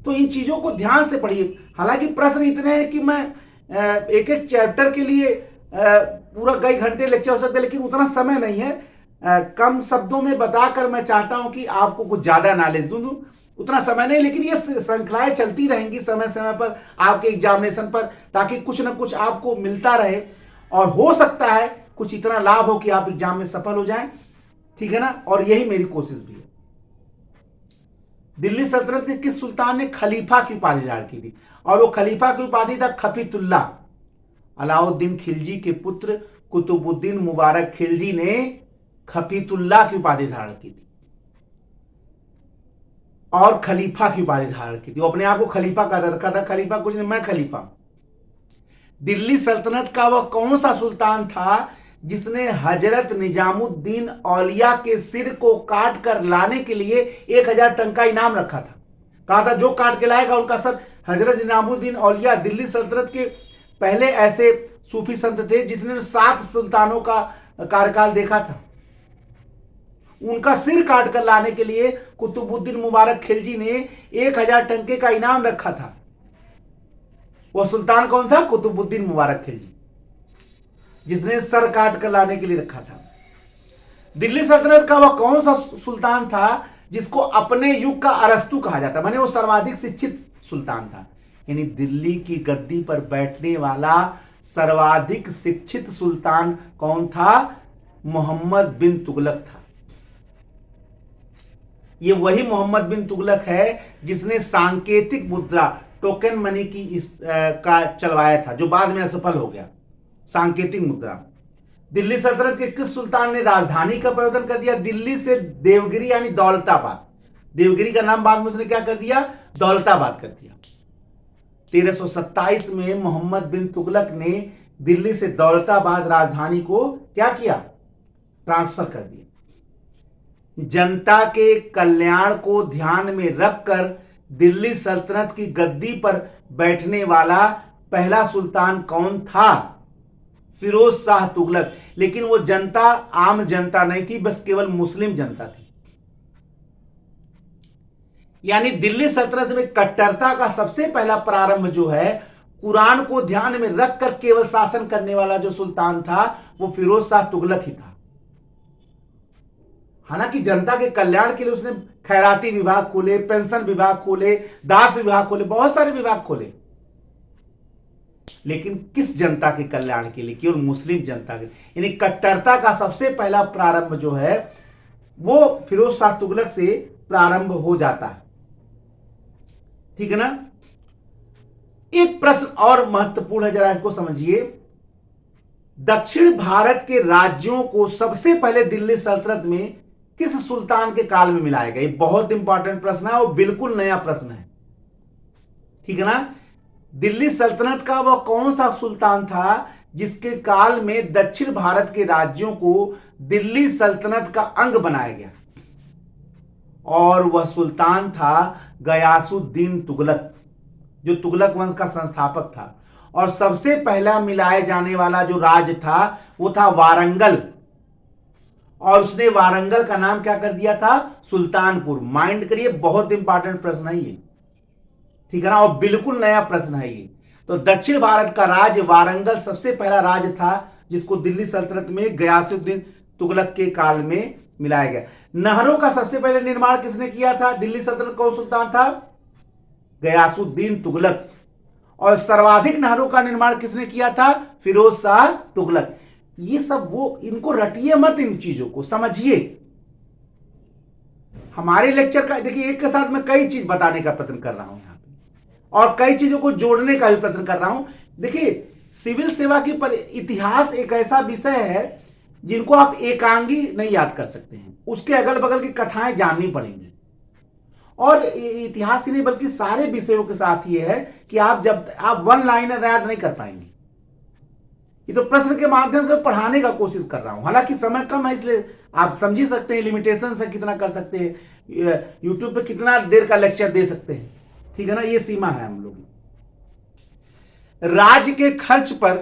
तो इन चीजों को ध्यान से पढ़िए। हालांकि प्रश्न इतने हैं कि मैं एक एक चैप्टर के लिए पूरा कई घंटे लेक्चर हो सकते हैं, लेकिन उतना समय नहीं है। कम शब्दों में बताकर मैं चाहता हूं कि आपको कुछ ज्यादा नॉलेज दूं, उतना समय नहीं, लेकिन ये श्रृंखलाएं चलती रहेंगी समय समय पर आपके एग्जामिनेशन पर, ताकि कुछ ना कुछ आपको मिलता रहे, और हो सकता है कुछ इतना लाभ हो कि आप एग्जाम में सफल हो जाएं। ठीक है ना, और यही मेरी कोशिश भी है। दिल्ली सल्तनत के किस सुल्तान ने खलीफा की उपाधि धारण की थी? और वो खलीफा की उपाधि था खफीतुल्ला। अलाउद्दीन खिलजी के पुत्र कुतुबुद्दीन मुबारक खिलजी ने खफीतुल्ला की उपाधि धारण की थी, और खलीफा की उपाधि धारण की थी। वो अपने आप को खलीफा का रखा था, खलीफा कुछ नहीं, मैं खलीफा। दिल्ली सल्तनत का वह कौन सा सुल्तान था जिसने हजरत निजामुद्दीन औलिया के सिर को काट कर लाने के लिए 1000 टंका इनाम रखा था? कहा था जो काट के लाएगा उनका सर। हजरत निजामुद्दीन औलिया दिल्ली सल्तनत के पहले ऐसे सूफी संत थे जिसने 7 सुल्तानों का कार्यकाल देखा था। उनका सिर काट कर लाने के लिए कुतुबुद्दीन मुबारक खिलजी ने 1000 टंके का इनाम रखा था। वह सुल्तान कौन था? कुतुबुद्दीन मुबारक खिलजी, जिसने सर काट कर लाने के लिए रखा था। दिल्ली सल्तनत का वह कौन सा सुल्तान था जिसको अपने युग का अरस्तु कहा जाता, माने वो सर्वाधिक शिक्षित सुल्तान था? यानी दिल्ली की गद्दी पर बैठने वाला सर्वाधिक शिक्षित सुल्तान कौन था? मोहम्मद बिन तुगलक था। ये वही मोहम्मद बिन तुगलक है जिसने सांकेतिक मुद्रा टोकन मनी की का चलवाया था, जो बाद में असफल हो गया। सांकेतिक मुद्रा। दिल्ली सल्तनत के किस सुल्तान ने राजधानी का परिवर्तन कर दिया? दिल्ली से देवगिरी यानी दौलताबाद। देवगिरी का नाम बाद में उसने क्या कर दिया? दौलताबाद कर दिया। 1327 में मोहम्मद बिन तुगलक ने दिल्ली से दौलताबाद राजधानी को क्या किया? ट्रांसफर कर दिया। जनता के कल्याण को ध्यान में रखकर दिल्ली सल्तनत की गद्दी पर बैठने वाला पहला सुल्तान कौन था? फिरोज शाह तुगलक। लेकिन वो जनता आम जनता नहीं थी, बस केवल मुस्लिम जनता थी। यानी दिल्ली सल्तनत में कट्टरता का सबसे पहला प्रारंभ जो है, कुरान को ध्यान में रखकर केवल शासन करने वाला जो सुल्तान था वो फिरोज शाह तुगलक ही था। हालांकि जनता के कल्याण के लिए उसने खैराती विभाग खोले, पेंशन विभाग खोले, दास विभाग खोले, बहुत सारे विभाग खोले, लेकिन किस जनता के कल्याण के लिए? केवल मुस्लिम जनता के। यानी कट्टरता का सबसे पहला प्रारंभ जो है वो फिरोज शाह तुगलक से प्रारंभ हो जाता है। ठीक है ना। एक प्रश्न और महत्वपूर्ण है, जरा इसको समझिए। दक्षिण भारत के राज्यों को सबसे पहले दिल्ली सल्तनत में किस सुल्तान के काल में मिलाया गया? ये बहुत इंपॉर्टेंट प्रश्न है और बिल्कुल नया प्रश्न है। ठीक है ना। दिल्ली सल्तनत का वह कौन सा सुल्तान था जिसके काल में दक्षिण भारत के राज्यों को दिल्ली सल्तनत का अंग बनाया गया? और वह सुल्तान था गयासुद्दीन तुगलक, जो तुगलक वंश का संस्थापक था। और सबसे पहला मिलाए जाने वाला जो राज्य था वो था वारंगल, और उसने वारंगल का नाम क्या कर दिया था? सुल्तानपुर। माइंड करिए, बहुत इंपॉर्टेंट प्रश्न है ये। ठीक है ना, और बिल्कुल नया प्रश्न है ये। तो दक्षिण भारत का राज्य वारंगल सबसे पहला राज्य था जिसको दिल्ली सल्तनत में गयासुद्दीन तुगलक के काल में मिलाया गया। नहरों का सबसे पहले निर्माण किसने किया था? दिल्ली सल्तनत कौन सुल्तान था? गयासुद्दीन तुगलक। और सर्वाधिक नहरों का निर्माण किसने किया था? फिरोज शाह तुगलक। ये सब वो, इनको रटिए मत, इन चीजों को समझिए। हमारे लेक्चर का देखिए, एक के साथ मैं कई चीज बताने का प्रयत्न कर रहा हूं यहां पे, और कई चीजों को जोड़ने का भी प्रयत्न कर रहा हूं। देखिए, सिविल सेवा की इतिहास एक ऐसा विषय है जिनको आप एकांगी नहीं याद कर सकते हैं, उसके अगल बगल की कथाएं जाननी पड़ेंगी। और इतिहास ही नहीं बल्कि सारे विषयों के साथ ये है कि आप वन लाइनर याद नहीं कर पाएंगे। ये तो प्रश्न के माध्यम से पढ़ाने का कोशिश कर रहा हूं, हालांकि समय कम है, इसलिए आप समझ ही सकते हैं लिमिटेशन से कितना कर सकते हैं, यूट्यूब पे कितना देर का लेक्चर दे सकते हैं, ठीक है ना, ये सीमा है हम लोग। राज्य के खर्च पर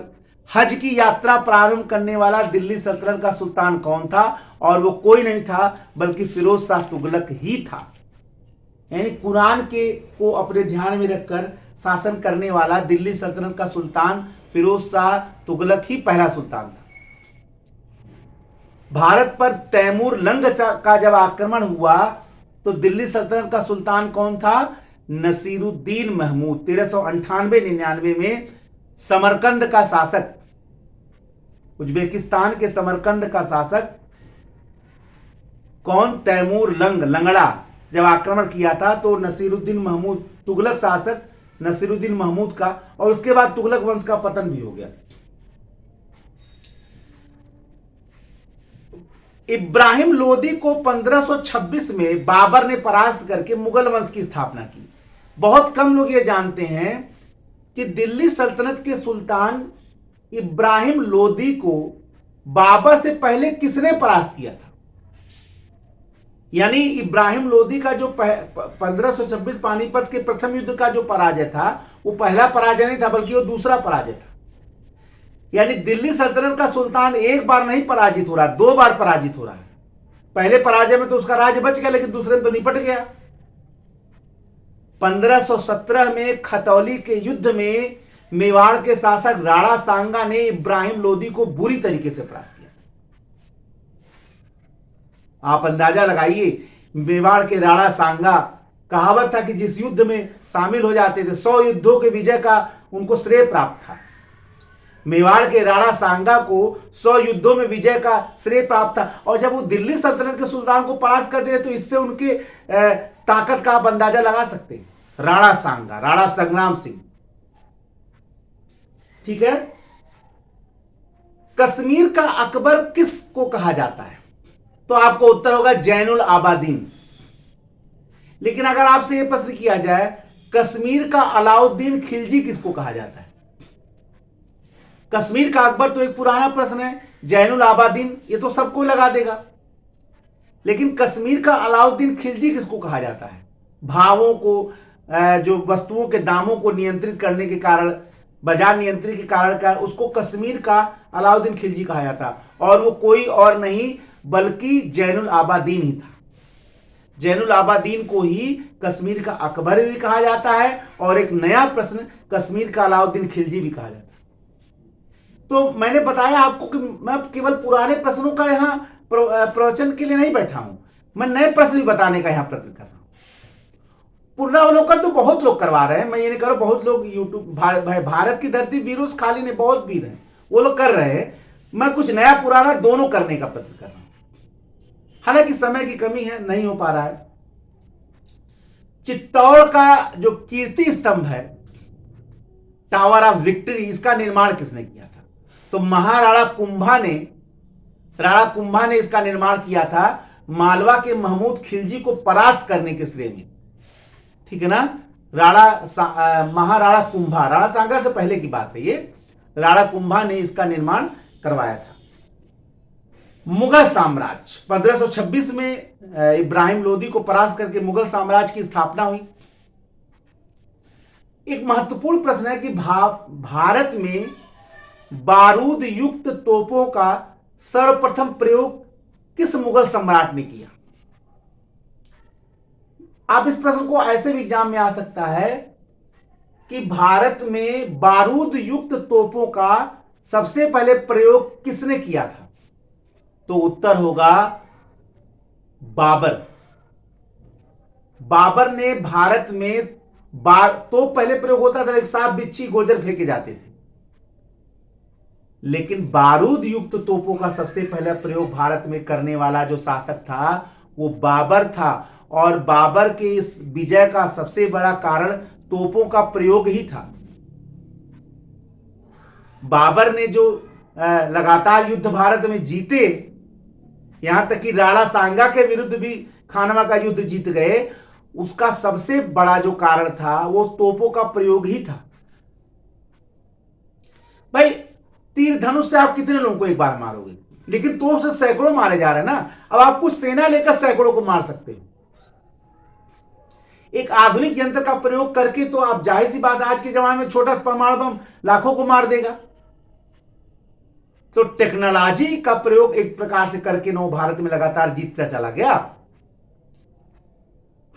हज की यात्रा प्रारंभ करने वाला दिल्ली सल्तनत का सुल्तान कौन था? और वो कोई नहीं था बल्कि फिरोज शाह तुगलक ही था। यानी कुरान के को अपने ध्यान में रखकर शासन करने वाला दिल्ली सल्तनत का सुल्तान फिरोज शाह तुगलक ही पहला सुल्तान था। भारत पर तैमूर लंग का जब आक्रमण हुआ तो दिल्ली सल्तनत का सुल्तान कौन था? नसीरुद्दीन महमूद। 1398-99 में समरकंद का शासक, उज्बेकिस्तान के समरकंद का शासक कौन? तैमूर लंगड़ा जब आक्रमण किया था तो नसीरुद्दीन महमूद, तुगलक शासक नसीरुद्दीन महमूद का, और उसके बाद तुगलक वंश का पतन भी हो गया। इब्राहिम लोदी को 1526 में बाबर ने परास्त करके मुगल वंश की स्थापना की। बहुत कम लोग ये जानते हैं कि दिल्ली सल्तनत के सुल्तान इब्राहिम लोदी को बाबर से पहले किसने परास्त किया था। यानी इब्राहिम लोदी का जो 1526 पानीपत के प्रथम युद्ध का जो पराजय था, वो पहला पराजय नहीं था बल्कि वो दूसरा पराजय था। यानी दिल्ली सल्तनत का सुल्तान एक बार नहीं पराजित हो रहा, 2 बार पराजित हो रहा है। पहले पराजय में तो उसका राज्य बच गया, लेकिन दूसरे में तो निपट गया। 1517 में खतौली के युद्ध में मेवाड़ के शासक राणा सांगा ने इब्राहिम लोदी को बुरी तरीके से परास्त किया। आप अंदाजा लगाइए, मेवाड़ के राणा सांगा, कहावत था कि जिस युद्ध में शामिल हो जाते थे 100 युद्धों के विजय का उनको श्रेय प्राप्त था। मेवाड़ के राणा सांगा को 100 युद्धों में विजय का श्रेय प्राप्त था, और जब वो दिल्ली सल्तनत के सुल्तान को परास्त कर दिए तो इससे उनके ताकत का आप अंदाजा लगा सकते हैं। राणा सांगा, राणा संग्राम सिंह, ठीक है। कश्मीर का अकबर किसको कहा जाता है? तो आपको उत्तर होगा जैनुल आबादीन। लेकिन अगर आपसे यह प्रश्न किया जाए कश्मीर का अलाउद्दीन खिलजी किसको कहा जाता है? कश्मीर का अकबर तो एक पुराना प्रश्न है, जैनुल आबादीन ये तो सबको लगा देगा। लेकिन कश्मीर का अलाउद्दीन खिलजी किसको कहा जाता है? भावों को, जो वस्तुओं के दामों को नियंत्रित करने के कारण, बाजार नियंत्रण के कारण का, उसको कश्मीर का अलाउद्दीन खिलजी कहा जाता। और वो कोई और नहीं बल्कि जैनुल आबादीन ही था। जैनुल आबादीन को ही कश्मीर का अकबर भी कहा जाता है, और एक नया प्रश्न कश्मीर का अलाउद्दीन खिलजी भी कहा जाता है। तो मैंने बताया आपको कि मैं केवल पुराने प्रश्नों का यहां प्रवचन के लिए नहीं बैठा हूं, मैं नए प्रश्न भी बताने का यहां प्रयत्न कर रहा हूं। पुनरावलोकन तो बहुत लोग करवा रहे हैं, मैं ये नहीं कर रहा, बहुत लोग यूट्यूब, भारत की धरती वीरों से खाली नहीं, बहुत वीर हैं, वो लोग कर रहे हैं। मैं कुछ नया पुराना दोनों करने का प्रयत्न कर रहा हूं, हालांकि समय की कमी है, नहीं हो पा रहा है। चित्तौड़ का जो कीर्ति स्तंभ है, टावर ऑफ विक्ट्री, इसका निर्माण किसने किया था? तो महाराणा कुंभा ने इसका निर्माण किया था, मालवा के महमूद खिलजी को परास्त करने के श्रेय में, ठीक है ना। महाराणा कुंभा, राणा सांगा से पहले की बात है ये, राणा कुंभा ने इसका निर्माण करवाया था। मुगल साम्राज्य 1526 में इब्राहिम लोदी को परास्त करके मुगल साम्राज्य की स्थापना हुई। एक महत्वपूर्ण प्रश्न है कि भारत में बारूद युक्त तोपों का सर्वप्रथम प्रयोग किस मुगल सम्राट ने किया? आप इस प्रश्न को ऐसे भी एग्जाम में आ सकता है कि भारत में बारूद युक्त तोपों का सबसे पहले प्रयोग किसने किया था? तो उत्तर होगा बाबर। बाबर ने भारत में तो पहले प्रयोग होता था, एक सांप बिच्छी गोजर फेंके जाते थे, लेकिन बारूद युक्त तोपों का सबसे पहला प्रयोग भारत में करने वाला जो शासक था वो बाबर था। और बाबर के इस विजय का सबसे बड़ा कारण तोपों का प्रयोग ही था। बाबर ने जो लगातार युद्ध भारत में जीते, यहां तक कि राणा सांगा के विरुद्ध भी खानवा का युद्ध जीत गए, उसका सबसे बड़ा जो कारण था वो तोपों का प्रयोग ही था। भाई तीर धनुष से आप कितने लोगों को एक बार मारोगे, लेकिन तोप से सैकड़ों मारे जा रहे हैं ना। अब आप कुछ सेना लेकर सैकड़ों को मार सकते हो। एक आधुनिक यंत्र का प्रयोग करके तो आप, जाहिर सी बात, आज के जमाने में छोटा परमाणु बम लाखों को मार देगा। तो टेक्नोलॉजी का प्रयोग एक प्रकार से करके नव भारत में लगातार जीतता चला गया।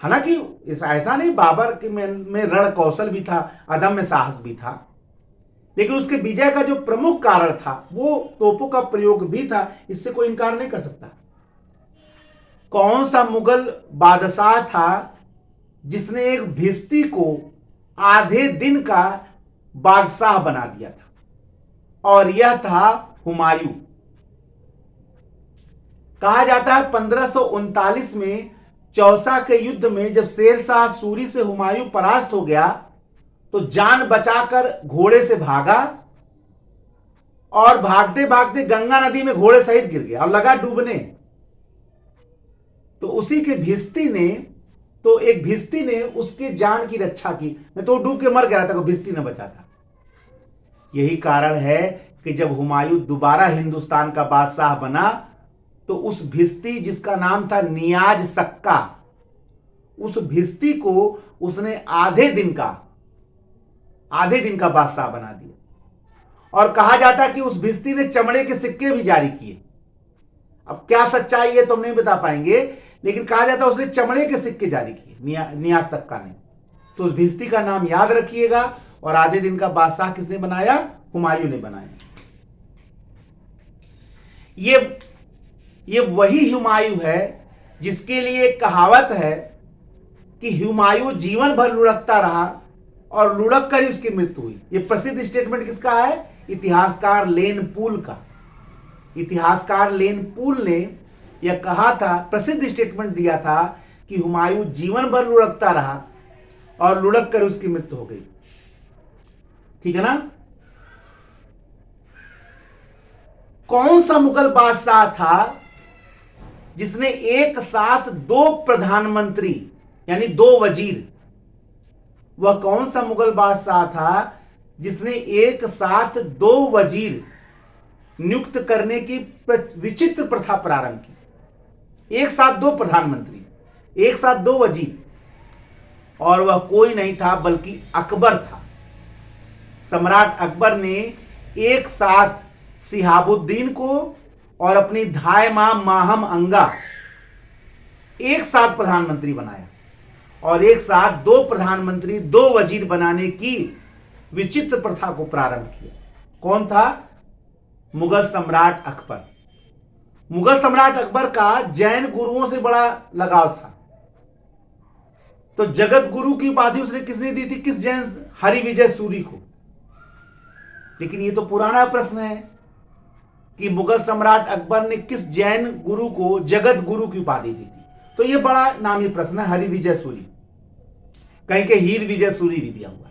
हालांकि ऐसा नहीं, बाबर के में रण कौशल भी था, अदम्य साहस भी था, लेकिन उसके विजय का जो प्रमुख कारण था वो तोपों का प्रयोग भी था। इससे कोई इनकार नहीं कर सकता। कौन सा मुगल बादशाह था जिसने एक भिस्ती को आधे दिन का बादशाह बना दिया था? और यह था हुमायूं। कहा जाता है 1539 में चौसा के युद्ध में जब शेरशाह सूरी से हुमायूं परास्त हो गया तो जान बचाकर घोड़े से भागा और भागते भागते गंगा नदी में घोड़े सहित गिर गया और लगा डूबने। तो उसी के एक भिस्ती ने उसके जान की रक्षा की, नहीं तो डूब के मर गया था, भिस्ती ने बचा था। यही कारण है कि जब हुमायूं दोबारा हिंदुस्तान का बादशाह बना तो उस भिस्ती, जिसका नाम था नियाज सक्का, उस भिस्ती को उसने आधे दिन का बादशाह बना दिया। और कहा जाता है कि उस भिस्ती ने चमड़े के सिक्के भी जारी किए। अब क्या सच्चाई है तो हम नहीं बता पाएंगे, लेकिन कहा जाता है उसने चमड़े के सिक्के जारी किए, नियाज सक्का ने। तो उस भिस्ती का नाम याद रखिएगा। और आधे दिन का बादशाह किसने बनाया? हुमायूं ने बनाया। ये वही हुमायूं है जिसके लिए एक कहावत है कि हुमायूं जीवन भर लुढ़कता रहा और लुढ़क कर ही उसकी मृत्यु हुई। ये प्रसिद्ध स्टेटमेंट किसका है? इतिहासकार लेन पूल का। इतिहासकार लेन पूल ने यह कहा था, प्रसिद्ध स्टेटमेंट दिया था कि हुमायूं जीवन भर लुढ़कता रहा और लुढ़क कर उसकी मृत्यु हो गई। ठीक है ना? कौन सा मुगल बादशाह था जिसने एक साथ 2 प्रधानमंत्री यानी 2 वजीर, वह कौन सा मुगल बादशाह था जिसने एक साथ 2 वजीर नियुक्त करने की विचित्र प्रथा प्रारंभ की? एक साथ 2 प्रधानमंत्री, एक साथ 2 वजीर, और वह कोई नहीं था बल्कि अकबर था। सम्राट अकबर ने एक साथ सिहाबुद्दीन को और अपनी धाय मां माहम अंगा एक साथ प्रधानमंत्री बनाया और एक साथ 2 प्रधानमंत्री 2 वजीर बनाने की विचित्र प्रथा को प्रारंभ किया। कौन था? मुगल सम्राट अकबर। मुगल सम्राट अकबर का जैन गुरुओं से बड़ा लगाव था। तो जगत गुरु की उपाधि उसने किसने दी थी? किस जैन? हरिविजय सूरी को। लेकिन ये तो पुराना प्रश्न है कि मुगल सम्राट अकबर ने किस जैन गुरु को जगत गुरु की उपाधि दी थी? तो ये बड़ा नामी प्रश्न है। हरिविजय सूरी, कहीं के हीर विजय सूरी भी दिया हुआ।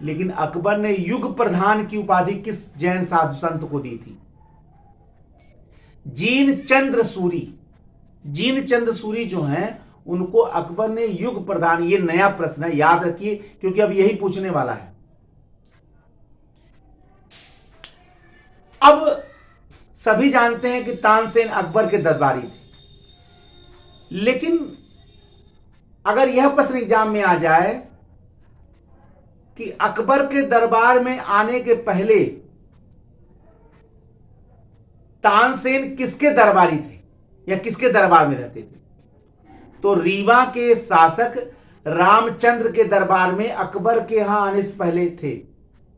लेकिन अकबर ने युग प्रधान की उपाधि किस जैन साधु संत को दी थी? जीन चंद्र सूरी। जीन चंद्र सूरी जो हैं उनको अकबर ने युग प्रधान, ये नया प्रश्न है, याद रखिए, क्योंकि अब यही पूछने वाला है। अब सभी जानते हैं कि तानसेन अकबर के दरबारी थे, लेकिन अगर यह प्रश्न एग्जाम में आ जाए कि अकबर के दरबार में आने के पहले तानसेन किसके दरबारी थे या किसके दरबार में रहते थे, तो रीवा के शासक रामचंद्र के दरबार में अकबर के यहां आने से पहले थे।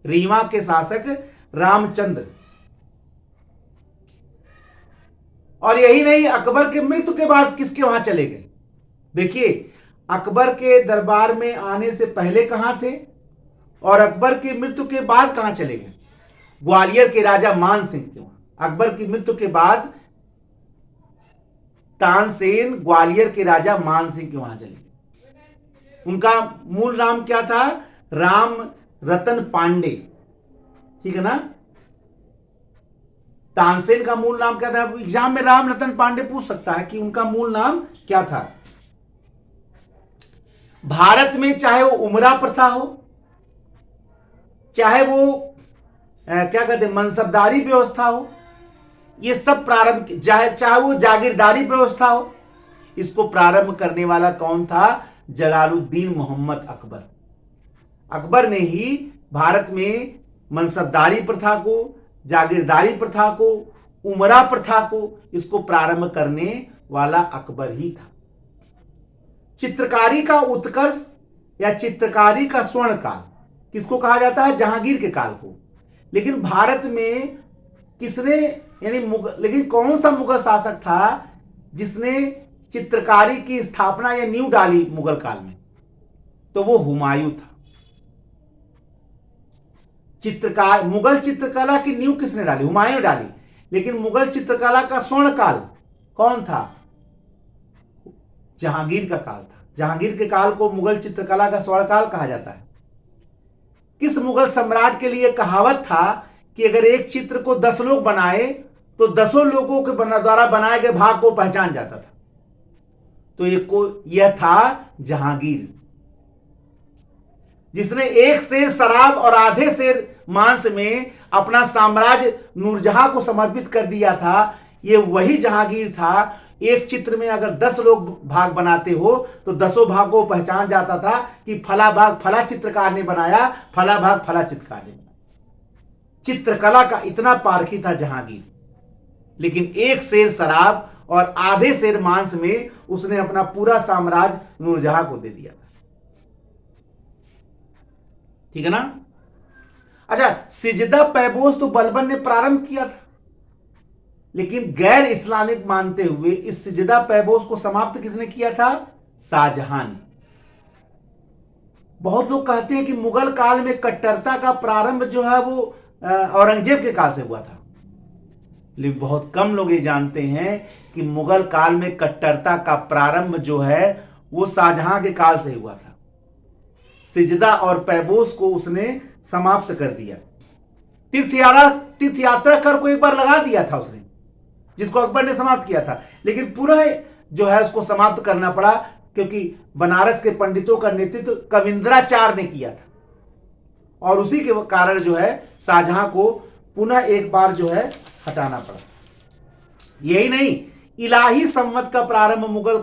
रीवा के शासक रामचंद्र। और यही नहीं, अकबर के मृत्यु के बाद किसके वहां चले गए? देखिए, अकबर के दरबार में आने से पहले कहां थे और अकबर की मृत्यु के बाद कहां चले गए? ग्वालियर के राजा मान सिंह के वहां। अकबर की मृत्यु के बाद तानसेन ग्वालियर के राजा मान सिंह के वहां चले गए। उनका मूल नाम क्या था? राम रतन पांडे, ठीक है ना। तानसेन का मूल नाम क्या था? एग्जाम में राम रतन पांडे पूछ सकता है कि उनका मूल नाम क्या था। भारत में चाहे वो उमरा प्रथा हो, चाहे वो क्या कहते हैं मनसबदारी व्यवस्था हो, ये सब प्रारंभ, चाहे वो जागीरदारी व्यवस्था हो, इसको प्रारंभ करने वाला कौन था? जलालुद्दीन मोहम्मद अकबर। अकबर ने ही भारत में मनसबदारी प्रथा को, जागीरदारी प्रथा को, उमरा प्रथा को, इसको प्रारंभ करने वाला अकबर ही था। चित्रकारी का उत्कर्ष या चित्रकारी का स्वर्ण काल किसको कहा जाता है? जहांगीर के काल को। लेकिन भारत में किसने, यानी लेकिन कौन सा मुगल शासक था जिसने चित्रकारी की स्थापना या नींव डाली मुगल काल में? तो वो हुमायूं था। मुगल चित्रकला की नींव किसने डाली? हुमायूं डाली। लेकिन मुगल चित्रकला का स्वर्ण काल कौन था? जहांगीर का काल था। जहांगीर के काल को मुगल चित्रकला का स्वर्ण काल कहा जाता है। किस मुगल सम्राट के लिए कहावत था कि अगर एक चित्र को 10 लोग बनाए तो 10 लोगों के द्वारा बनाए गए भाग को पहचान जाता था? तो यह था जहांगीर, जिसने 1 सेर शराब और आधे सेर मांस में अपना साम्राज्य नूरजहां को समर्पित कर दिया था। यह वही जहांगीर था। एक चित्र में अगर 10 लोग भाग बनाते हो तो 10 भाग को पहचान जाता था कि फला भाग फला चित्रकार ने बनाया, फला भाग फला चित्रकार ने बनाया। चित्रकला का इतना पारखी था जहांगीर। लेकिन 1 सेर शराब और आधे सेर मांस में उसने अपना पूरा साम्राज्य नूरजहां को दे दिया था। ठीक है ना। अच्छा, सिजदा पैबोस तो बलबन ने प्रारंभ किया था, लेकिन गैर इस्लामिक मानते हुए इस सिजदा पैबोस को समाप्त किसने किया था? शाहजहां ने। बहुत लोग कहते हैं कि मुगल काल में कट्टरता का प्रारंभ जो है वो औरंगजेब के काल से हुआ था, लेकिन बहुत कम लोग ये जानते हैं कि मुगल काल में कट्टरता का प्रारंभ जो है वो शाहजहां के काल से हुआ था। सिजदा और पैबोस को उसने समाप्त कर दिया। तीर्थ यात्रा कर को एक बार लगा दिया था उसने, जिसको अकबर ने समाप्त किया था, लेकिन पुनः जो है उसको समाप्त करना पड़ा क्योंकि बनारस के पंडितों का नेतृत्व कविंद्राचार्य ने किया था और उसी के कारण जो है शाहजहां को पुनः एक बार जो है हटाना पड़ा। यही नहीं, इलाही संवत का प्रारंभ मुगल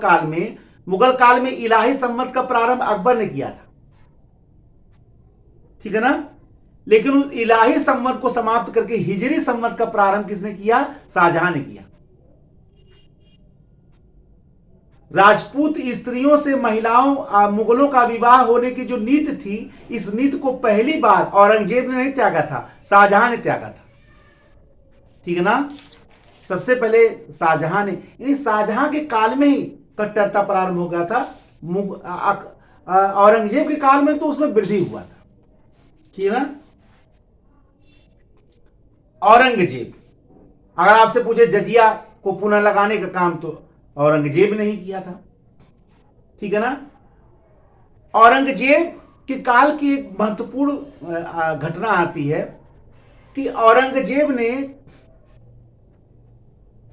काल में इलाही संवत का प्रारंभ अकबर ने किया था, ठीक है ना। लेकिन उस इलाही संवत को समाप्त करके हिजरी संवत का प्रारंभ किसने किया? शाहजहां ने किया। राजपूत स्त्रियों से मुगलों का विवाह होने की जो नीति थी, इस नीति को पहली बार औरंगजेब ने नहीं त्यागा था, शाहजहां ने त्यागा था, ठीक है ना। सबसे पहले शाहजहां ने, यानी शाहजहां के काल में ही कट्टरता प्रारंभ हो गया था। औरंगजेब के काल में तो उसमें वृद्धि हुआ था, ठीक है ना। औरंगजेब, अगर आपसे पूछे जजिया को पुनः लगाने का काम तो औरंगजेब ने ही किया था, ठीक है ना। औरंगजेब के काल की एक महत्वपूर्ण घटना आती है कि औरंगजेब ने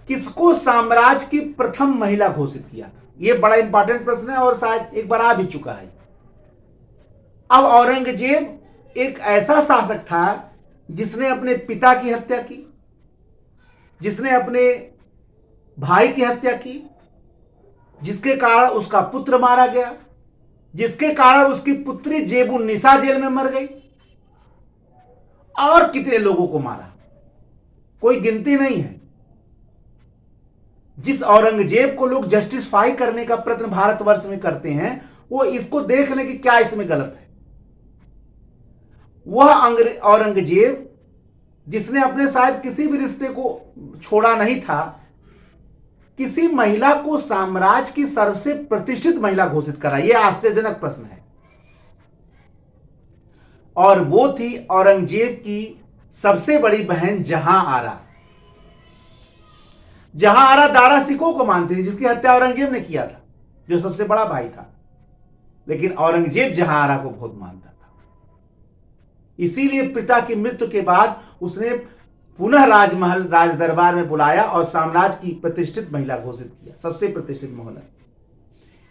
किसको साम्राज्य की प्रथम महिला घोषित किया? यह बड़ा इंपॉर्टेंट प्रश्न है और शायद एक बार आ भी चुका है। अब औरंगजेब एक ऐसा शासक था जिसने अपने पिता की हत्या की, जिसने अपने भाई की हत्या की, जिसके कारण उसका पुत्र मारा गया, जिसके कारण उसकी पुत्री जेबुन्निसा जेल में मर गई, और कितने लोगों को मारा, कोई गिनती नहीं है। जिस औरंगजेब को लोग जस्टिफाई करने का प्रयत्न भारतवर्ष में करते हैं, वो इसको देख लें कि क्या इसमें गलत है। वह औरंगजेब जिसने अपने शायद किसी भी रिश्ते को छोड़ा नहीं था, किसी महिला को साम्राज्य की सबसे प्रतिष्ठित महिला घोषित करा? यह आश्चर्यजनक प्रश्न है। और वो थी औरंगजेब की सबसे बड़ी बहन जहां आरा। जहां आरा दारा सिकों को मानती थी, जिसकी हत्या औरंगजेब ने किया था, जो सबसे बड़ा भाई था। लेकिन औरंगजेब जहां आरा को बहुत मानता था, इसीलिए पिता की मृत्यु के बाद उसने पुनः राजमहल राज दरबार में बुलाया और साम्राज्य की प्रतिष्ठित महिला घोषित किया, सबसे प्रतिष्ठित महिला।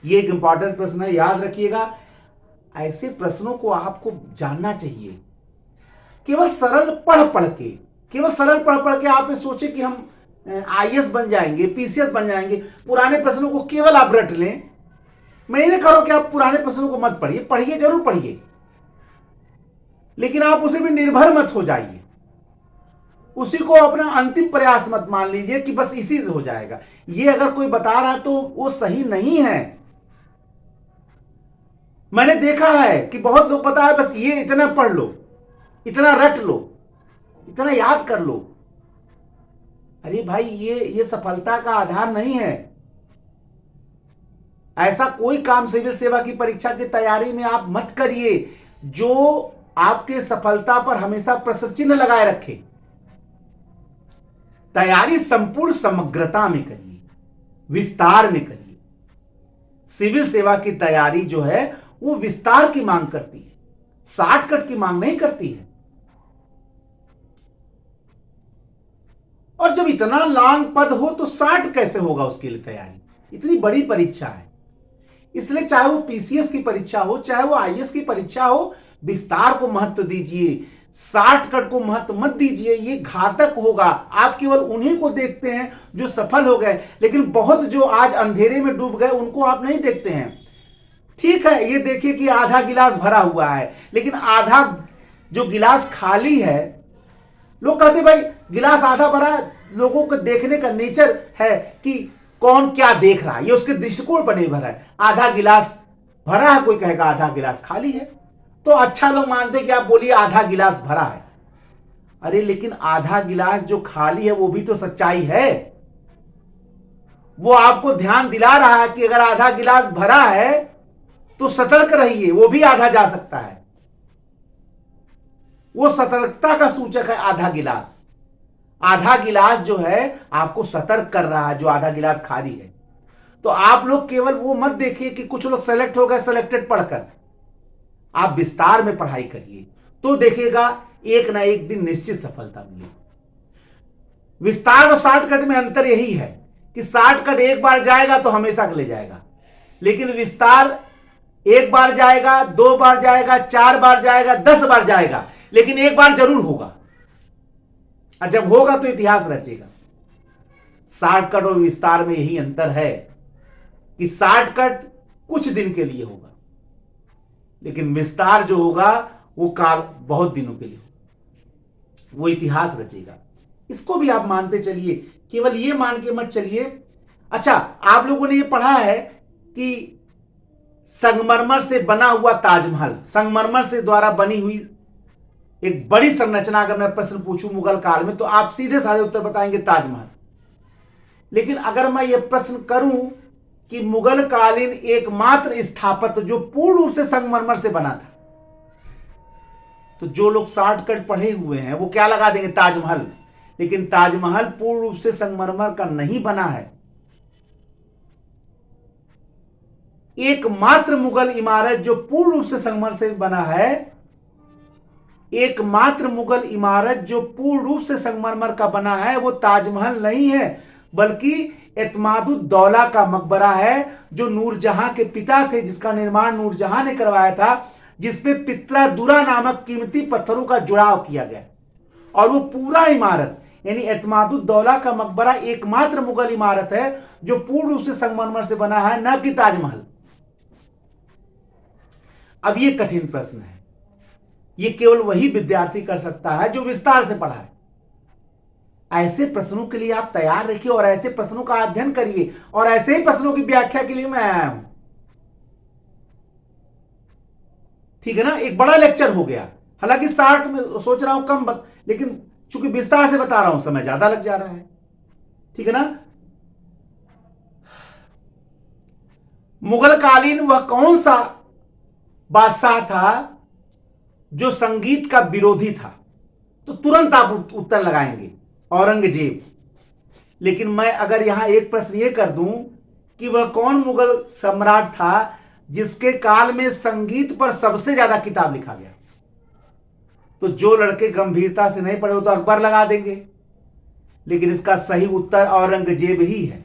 यह एक इंपॉर्टेंट प्रश्न है, याद रखिएगा। ऐसे प्रश्नों को आपको जानना चाहिए। केवल सरल पढ़ पढ़ के आप सोचे कि हम आईएएस बन जाएंगे, पीसीएस बन जाएंगे। पुराने प्रश्नों को केवल आप रट लें। मैं नहीं कह रहा हूं कि आप पुराने प्रश्नों को मत पढ़िए, पढ़िए, जरूर पढ़िए, लेकिन आप उसे भी निर्भर मत हो जाइए। उसी को अपना अंतिम प्रयास मत मान लीजिए कि बस इसी से हो जाएगा। ये अगर कोई बता रहा है तो वो सही नहीं है। मैंने देखा है कि बहुत लोग बताए बस ये इतना पढ़ लो, इतना रट लो, इतना याद कर लो। अरे भाई, ये सफलता का आधार नहीं है। ऐसा कोई काम सिविल सेवा की परीक्षा की तैयारी में आप मत करिए जो आपके सफलता पर हमेशा प्रश्न चिन्ह लगाए रखे। तैयारी संपूर्ण समग्रता में करिए, विस्तार में करिए। सिविल सेवा की तैयारी जो है वो विस्तार की मांग करती है, शॉर्टकट की मांग नहीं करती है। और जब इतना लॉन्ग पद हो तो शॉर्ट कैसे होगा उसके लिए तैयारी? इतनी बड़ी परीक्षा है। इसलिए चाहे वो पीसीएस की परीक्षा हो, चाहे वो आईएएस की परीक्षा हो, विस्तार को महत्व दीजिए, शॉर्टकट को महत्व मत दीजिए। ये घातक होगा। आप केवल उन्हीं को देखते हैं जो सफल हो गए, लेकिन बहुत जो आज अंधेरे में डूब गए उनको आप नहीं देखते हैं। ठीक है, ये देखिए कि आधा गिलास भरा हुआ है, लेकिन आधा जो गिलास खाली है, लोग कहते भाई गिलास आधा भरा है। लोगों को देखने का नेचर है कि कौन क्या देख रहा है, ये उसके दृष्टिकोण पर निर्भर है। आधा गिलास भरा है, कोई कहेगा आधा गिलास खाली है, तो अच्छा लोग मानते कि आप बोलिए आधा गिलास भरा है। अरे लेकिन आधा गिलास जो खाली है वो भी तो सच्चाई है। वो आपको ध्यान दिला रहा है कि अगर आधा गिलास भरा है तो सतर्क रहिए, वो भी आधा जा सकता है। वो सतर्कता का सूचक है आधा गिलास। आधा गिलास जो है आपको सतर्क कर रहा है, जो आधा गिलास खाली है। तो आप लोग केवल वो मत देखिए कि कुछ लोग सेलेक्ट हो गए सेलेक्टेड पढ़कर। आप विस्तार में पढ़ाई करिए तो देखिएगा एक ना एक दिन निश्चित सफलता मिलेगी। विस्तार और शॉर्टकट में अंतर यही है कि शॉर्टकट एक बार जाएगा तो हमेशा के लिए जाएगा, लेकिन विस्तार एक बार जाएगा, 2 बार जाएगा, 4 बार जाएगा, 10 बार जाएगा, लेकिन एक बार जरूर होगा। और जब होगा तो इतिहास रचेगा। शॉर्टकट और विस्तार में यही अंतर है कि शॉर्टकट कुछ दिन के लिए होगा, लेकिन विस्तार जो होगा वो काल बहुत दिनों के लिए होगा, वो इतिहास रचेगा। इसको भी आप मानते चलिए, केवल ये मान के मत चलिए। अच्छा, आप लोगों ने ये पढ़ा है कि संगमरमर से बना हुआ ताजमहल, संगमरमर से द्वारा बनी हुई एक बड़ी संरचना, अगर मैं प्रश्न पूछूं मुगल काल में, तो आप सीधे साधे उत्तर बताएंगे ताजमहल। लेकिन अगर मैं ये प्रश्न करूं कि मुगल कालीन एकमात्र स्थापत्य जो पूर्ण रूप से संगमरमर से बना था, तो जो लोग शॉर्टकट पढ़े हुए हैं वो क्या लगा देंगे? ताजमहल। लेकिन ताजमहल पूर्ण रूप से संगमरमर का नहीं बना है। एकमात्र मुगल इमारत जो पूर्ण रूप से संगमरमर से बना है, एकमात्र मुगल इमारत जो पूर्ण रूप से संगमरमर का बना है वो ताजमहल नहीं है, बल्कि एतमादुद्दौला का मकबरा है, जो नूरजहां के पिता थे, जिसका निर्माण नूरजहां ने करवाया था, जिसपे पित्रा दुरा नामक कीमती पत्थरों का जुड़ाव किया गया। और वो पूरा इमारत यानी एतमादुद्दौला का मकबरा एकमात्र मुगल इमारत है जो पूर्ण रूप से संगमरमर से बना है, न कि ताजमहल। अब ये कठिन प्रश्न है, ये केवल वही विद्यार्थी कर सकता है जो विस्तार से पढ़ा है। ऐसे प्रश्नों के लिए आप तैयार रखिए और ऐसे प्रश्नों का अध्ययन करिए, और ऐसे ही प्रश्नों की व्याख्या के लिए मैं आया हूं। ठीक है ना, एक बड़ा लेक्चर हो गया। हालांकि 60 में सोच रहा हूं कम, लेकिन चूंकि विस्तार से बता रहा हूं समय ज्यादा लग जा रहा है। ठीक है ना, मुगलकालीन वह कौन सा बादशाह था जो संगीत का विरोधी था? तो तुरंत आप उत्तर लगाएंगे, औरंगजेब। लेकिन मैं अगर यहां एक प्रश्न यह कर दूं कि वह कौन मुगल सम्राट था जिसके काल में संगीत पर सबसे ज्यादा किताब लिखा गया, तो जो लड़के गंभीरता से नहीं पढ़े वो तो अकबर लगा देंगे। लेकिन इसका सही उत्तर औरंगजेब ही है।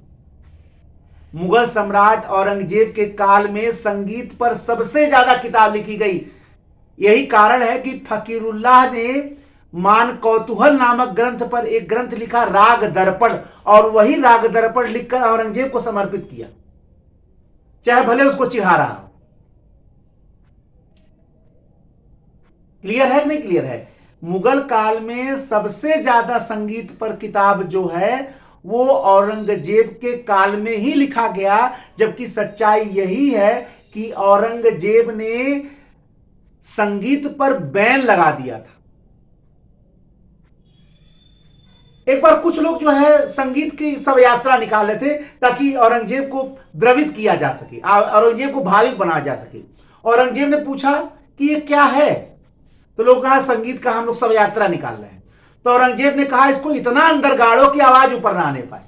मुगल सम्राट औरंगजेब के काल में संगीत पर सबसे ज्यादा किताब लिखी गई। यही कारण है कि फकीरुल्लाह ने मान कौतूहल नामक ग्रंथ पर एक ग्रंथ लिखा, राग दर्पण, और वही राग दर्पण लिखकर औरंगजेब को समर्पित किया, चाहे भले उसको चिढ़ा रहा हो। क्लियर है कि नहीं क्लियर है? मुगल काल में सबसे ज्यादा संगीत पर किताब जो है वो औरंगजेब के काल में ही लिखा गया, जबकि सच्चाई यही है कि औरंगजेब ने संगीत पर बैन लगा दिया था। एक बार कुछ लोग जो है संगीत की शव यात्रा निकाल रहे थे ताकि औरंगजेब को द्रवित किया जा सके, औरंगजेब को भावुक बनाया जा सके। औरंगजेब ने पूछा कि ये क्या है, तो लोग कहा संगीत का हम लोग शव यात्रा निकाल रहे हैं। तो औरंगजेब ने कहा इसको इतना अंदर गाड़ो कि आवाज ऊपर ना आने पाए।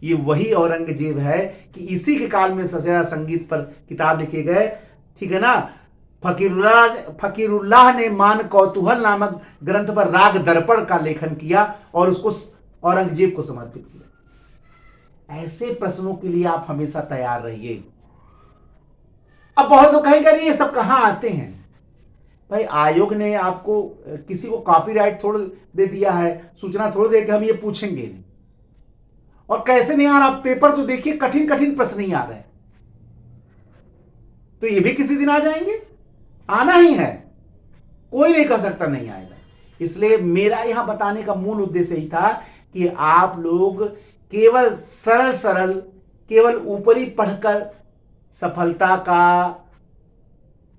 ये वही औरंगजेब है कि इसी के काल में सबसे ज्यादा संगीत पर किताब लिखे गए, ठीक है ना। फकीरुल्लाह ने मान कौतूहल नामक ग्रंथ पर राग दर्पण का लेखन किया और उसको औरंगजेब को समर्पित किया। ऐसे प्रश्नों के लिए आप हमेशा तैयार रहिए। अब बहुत लोग कहेंगे ये सब कहां आते हैं? भाई आयोग ने आपको किसी को कॉपीराइट थोड़ा दे दिया है, सूचना थोड़ा दे कि हम ये पूछेंगे नहीं। और कैसे नहीं आ रहा, पेपर तो देखिए कठिन कठिन प्रश्न नहीं आ रहे, तो ये भी किसी दिन आ जाएंगे, आना ही है, कोई नहीं कह सकता नहीं आएगा। इसलिए मेरा यहां बताने का मूल उद्देश्य ही था कि आप लोग केवल सरल सरल, केवल ऊपरी पढ़कर सफलता का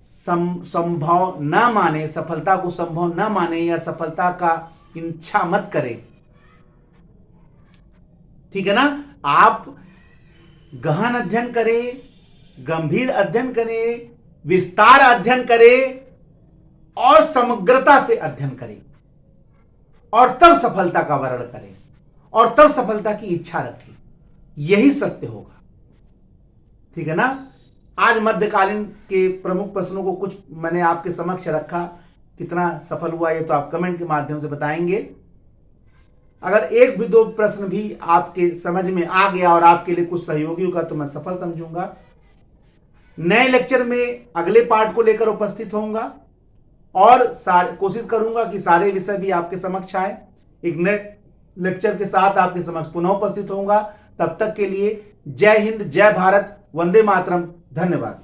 संभव न माने, सफलता को संभव न माने या सफलता का इच्छा मत करें, ठीक है ना। आप गहन अध्ययन करें, गंभीर अध्ययन करें, विस्तार अध्ययन करें और समग्रता से अध्ययन करें, और तब सफलता का वर्ण करें और तब सफलता की इच्छा रखें। यही सत्य होगा, ठीक है ना। आज मध्यकालीन के प्रमुख प्रश्नों को कुछ मैंने आपके समक्ष रखा, कितना सफल हुआ ये तो आप कमेंट के माध्यम से बताएंगे। अगर एक भी दो प्रश्न भी आपके समझ में आ गया और आपके लिए कुछ सहयोगी होगा तो मैं सफल समझूंगा। नए लेक्चर में अगले पार्ट को लेकर उपस्थित होऊंगा और कोशिश करूंगा कि सारे विषय भी आपके समक्ष आए। एक नए लेक्चर के साथ आपके समक्ष पुनः उपस्थित होऊंगा। तब तक के लिए जय हिंद, जय भारत, वंदे मातरम, धन्यवाद।